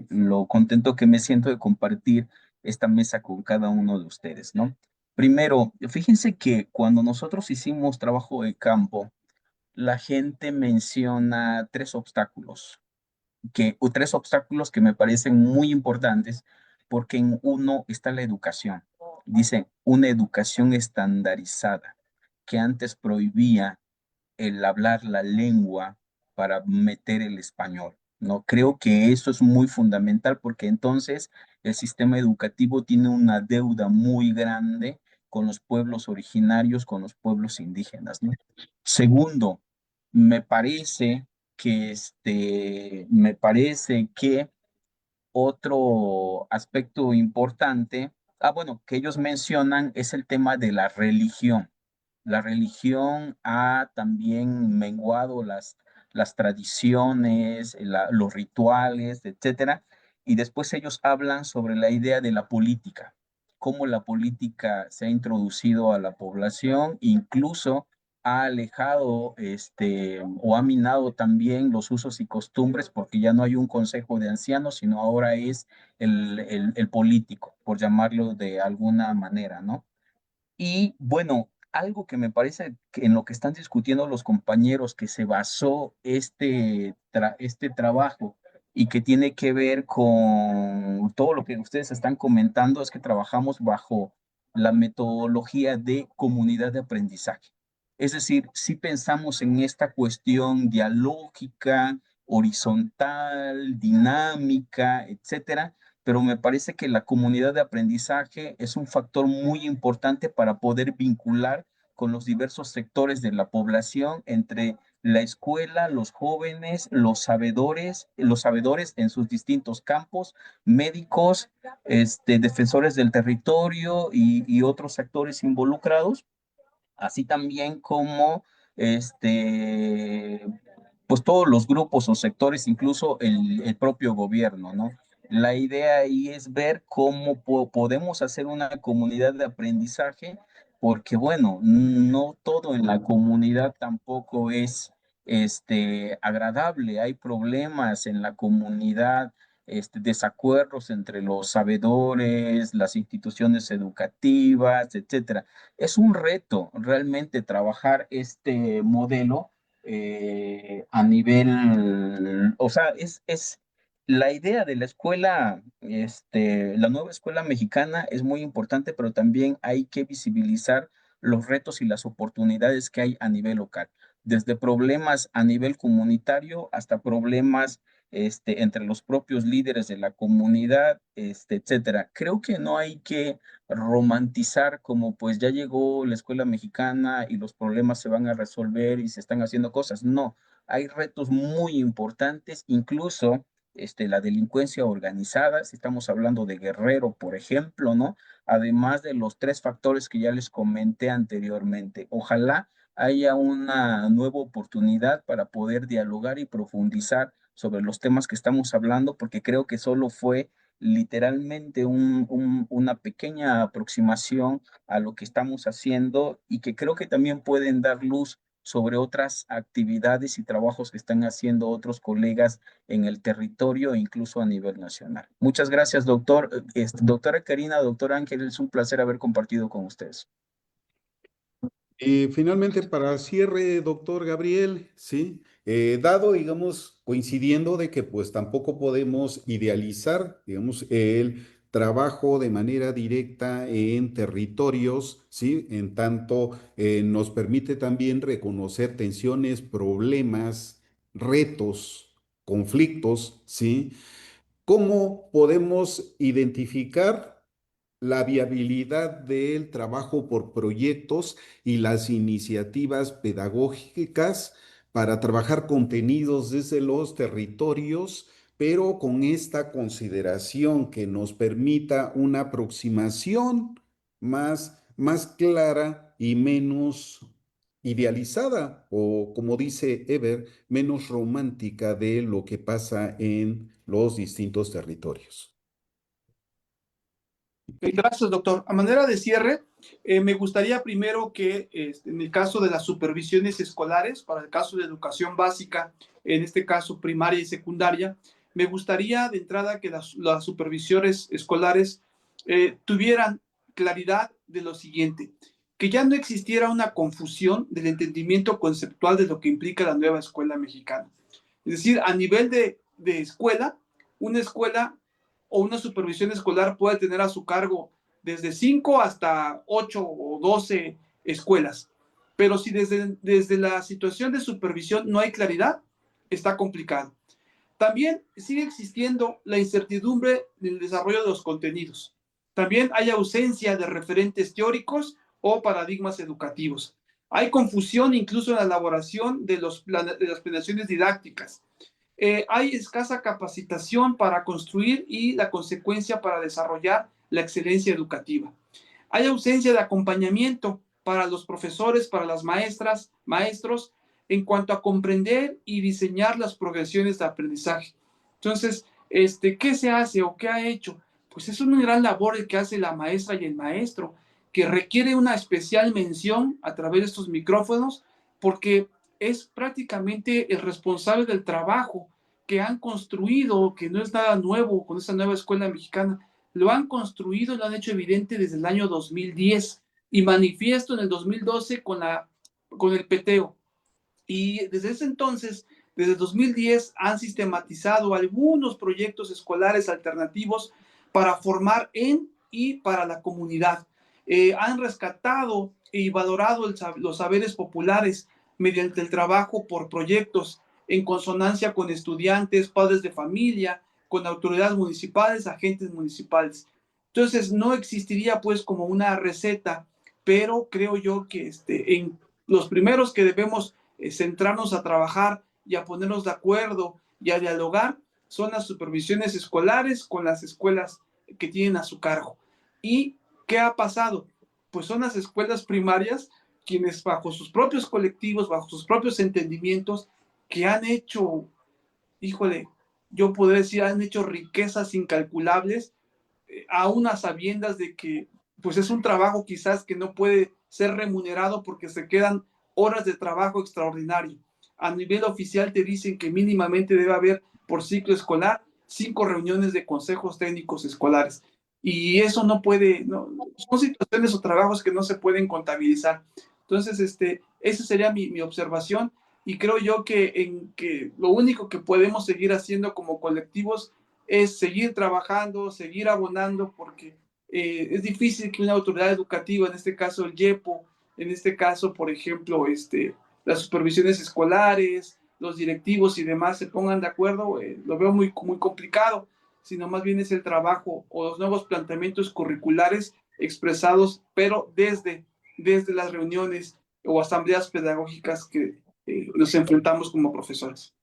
lo contento que me siento de compartir esta mesa con cada uno de ustedes, ¿no? Primero, fíjense que cuando nosotros hicimos trabajo de campo, la gente menciona tres obstáculos que me parecen muy importantes, porque en uno está la educación. Dice, una educación estandarizada, que antes prohibía el hablar la lengua para meter el español, ¿no? Creo que eso es muy fundamental porque entonces el sistema educativo tiene una deuda muy grande con los pueblos originarios, con los pueblos indígenas, ¿no? Segundo, me parece me parece que otro aspecto importante, bueno, que ellos mencionan es el tema de la religión. La religión ha también menguado las tradiciones, los rituales, etcétera, y después ellos hablan sobre la idea de la política, cómo la política se ha introducido a la población, incluso ha alejado o ha minado también los usos y costumbres porque ya no hay un consejo de ancianos, sino ahora es el político, por llamarlo de alguna manera, ¿no? Y bueno, algo que me parece que en lo que están discutiendo los compañeros, que se basó este trabajo y que tiene que ver con todo lo que ustedes están comentando, es que trabajamos bajo la metodología de comunidad de aprendizaje. Es decir, si pensamos en esta cuestión dialógica, horizontal, dinámica, etcétera, pero me parece que la comunidad de aprendizaje es un factor muy importante para poder vincular con los diversos sectores de la población, entre la escuela, los jóvenes, los sabedores en sus distintos campos, médicos, defensores del territorio y otros actores involucrados, así también como este, pues todos los grupos o sectores, incluso el propio gobierno, ¿no? La idea ahí es ver cómo podemos hacer una comunidad de aprendizaje, porque bueno, no todo en la comunidad tampoco es agradable, hay problemas en la comunidad, desacuerdos entre los sabedores, las instituciones educativas, etcétera. Es un reto realmente trabajar este modelo a nivel, o sea, es la idea de la escuela, la nueva escuela mexicana es muy importante, pero también hay que visibilizar los retos y las oportunidades que hay a nivel local, desde problemas a nivel comunitario hasta problemas entre los propios líderes de la comunidad, etcétera. Creo que no hay que romantizar como pues ya llegó la escuela mexicana y los problemas se van a resolver y se están haciendo cosas. No, hay retos muy importantes, incluso la delincuencia organizada, si estamos hablando de Guerrero, por ejemplo, ¿no? Además de los tres factores que ya les comenté anteriormente. Ojalá haya una nueva oportunidad para poder dialogar y profundizar sobre los temas que estamos hablando, porque creo que solo fue literalmente una pequeña aproximación a lo que estamos haciendo y que creo que también pueden dar luz sobre otras actividades y trabajos que están haciendo otros colegas en el territorio e incluso a nivel nacional. Muchas gracias, doctor. Doctora Karina, doctor Ángel, es un placer haber compartido con ustedes. Finalmente, para cierre, doctor Gabriel, sí, dado, digamos, coincidiendo de que pues tampoco podemos idealizar, digamos, el trabajo de manera directa en territorios, sí, en tanto nos permite también reconocer tensiones, problemas, retos, conflictos, sí. ¿Cómo podemos identificar la viabilidad del trabajo por proyectos y las iniciativas pedagógicas para trabajar contenidos desde los territorios, pero con esta consideración que nos permita una aproximación más clara y menos idealizada o, como dice Eber, menos romántica de lo que pasa en los distintos territorios? Gracias, doctor. A manera de cierre, me gustaría primero que en el caso de las supervisiones escolares, para el caso de educación básica, en este caso primaria y secundaria, me gustaría de entrada que las supervisiones escolares tuvieran claridad de lo siguiente, que ya no existiera una confusión del entendimiento conceptual de lo que implica la nueva escuela mexicana. Es decir, a nivel de escuela, una escuela o una supervisión escolar puede tener a su cargo desde 5 hasta 8 o 12 escuelas. Pero si desde la situación de supervisión no hay claridad, está complicado. También sigue existiendo la incertidumbre del desarrollo de los contenidos. También hay ausencia de referentes teóricos o paradigmas educativos. Hay confusión incluso en la elaboración de las planeaciones didácticas. Hay escasa capacitación para construir y la consecuencia para desarrollar la excelencia educativa. Hay ausencia de acompañamiento para los profesores, para las maestras, maestros, en cuanto a comprender y diseñar las progresiones de aprendizaje. Entonces, ¿qué se hace o qué ha hecho? Pues es una gran labor el que hace la maestra y el maestro, que requiere una especial mención a través de estos micrófonos, porque es prácticamente el responsable del trabajo que han construido, que no es nada nuevo con esta nueva escuela mexicana, lo han construido, lo han hecho evidente desde el año 2010 y manifiesto en el 2012 con el peteo. Y desde ese entonces, desde 2010, han sistematizado algunos proyectos escolares alternativos para formar en y para la comunidad. Han rescatado y valorado los saberes populares mediante el trabajo por proyectos en consonancia con estudiantes, padres de familia, con autoridades municipales, agentes municipales. Entonces, no existiría pues como una receta pero creo yo que en los primeros que debemos centrarnos a trabajar y a ponernos de acuerdo y a dialogar son las supervisiones escolares con las escuelas que tienen a su cargo. ¿Y qué ha pasado? Pues son las escuelas primarias quienes bajo sus propios colectivos, bajo sus propios entendimientos, que han hecho, híjole, yo podría decir, han hecho riquezas incalculables, aún a sabiendas de que pues es un trabajo quizás que no puede ser remunerado porque se quedan horas de trabajo extraordinario. A nivel oficial te dicen que mínimamente debe haber por ciclo escolar 5 reuniones de consejos técnicos escolares. Y eso no puede, no, son situaciones o trabajos que no se pueden contabilizar. Entonces, esa sería mi observación y creo yo que lo único que podemos seguir haciendo como colectivos es seguir trabajando, seguir abonando, porque es difícil que una autoridad educativa, en este caso el YEPO, en este caso, por ejemplo, las supervisiones escolares, los directivos y demás se pongan de acuerdo, lo veo muy, muy complicado, sino más bien es el trabajo o los nuevos planteamientos curriculares expresados, pero desde las reuniones o asambleas pedagógicas que nos enfrentamos como profesores.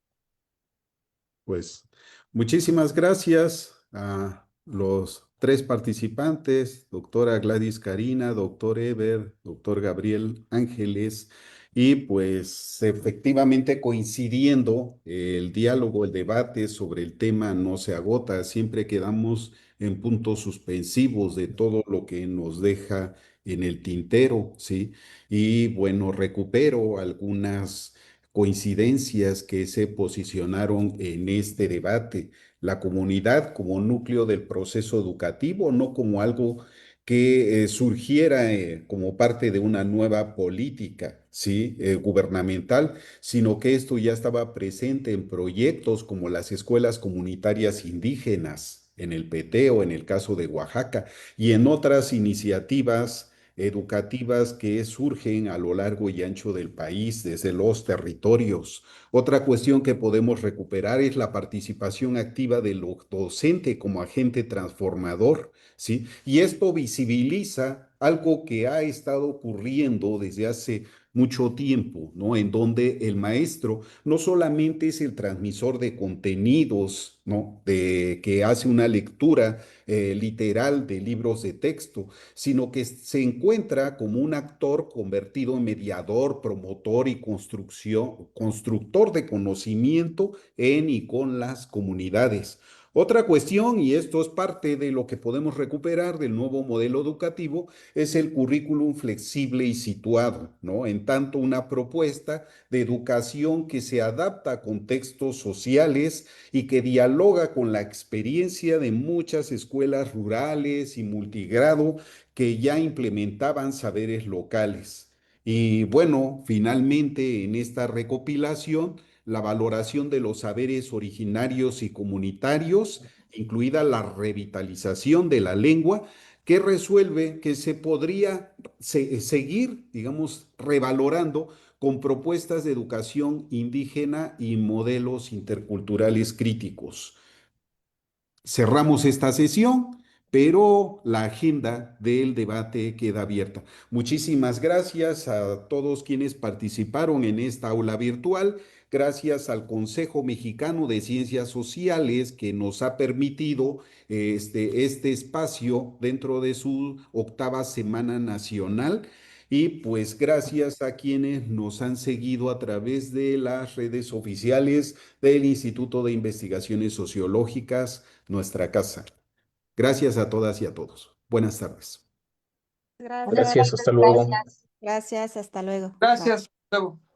Pues muchísimas gracias a los tres participantes, doctora Gladys Carina, doctor Eber, doctor Gabriel Ángeles, y pues efectivamente coincidiendo, el diálogo, el debate sobre el tema no se agota, siempre quedamos en puntos suspensivos de todo lo que nos deja en el tintero, ¿sí? Y bueno, recupero algunas coincidencias que se posicionaron en este debate. La comunidad como núcleo del proceso educativo, no como algo que surgiera como parte de una nueva política, ¿sí? Gubernamental, sino que esto ya estaba presente en proyectos como las escuelas comunitarias indígenas en el PT o en el caso de Oaxaca y en otras iniciativas educativas que surgen a lo largo y ancho del país, desde los territorios. Otra cuestión que podemos recuperar es la participación activa del docente como agente transformador, ¿sí? Y esto visibiliza algo que ha estado ocurriendo desde hace mucho tiempo, ¿no? En donde el maestro no solamente es el transmisor de contenidos, ¿no? De que hace una lectura literal de libros de texto, sino que se encuentra como un actor convertido en mediador, promotor y constructor de conocimiento en y con las comunidades. Otra cuestión, y esto es parte de lo que podemos recuperar del nuevo modelo educativo, es el currículum flexible y situado, ¿no? En tanto, una propuesta de educación que se adapta a contextos sociales y que dialoga con la experiencia de muchas escuelas rurales y multigrado que ya implementaban saberes locales. Y bueno, finalmente en esta recopilación, la valoración de los saberes originarios y comunitarios, incluida la revitalización de la lengua, que resuelve que se podría seguir, digamos, revalorando con propuestas de educación indígena y modelos interculturales críticos. Cerramos esta sesión, pero la agenda del debate queda abierta. Muchísimas gracias a todos quienes participaron en esta aula virtual. Gracias al Consejo Mexicano de Ciencias Sociales que nos ha permitido este espacio dentro de su 8ª Semana Nacional. Y pues gracias a quienes nos han seguido a través de las redes oficiales del Instituto de Investigaciones Sociológicas, nuestra casa. Gracias a todas y a todos. Buenas tardes. Gracias. Gracias, hasta luego. Gracias. Gracias, hasta luego. Bye. Gracias. Luego.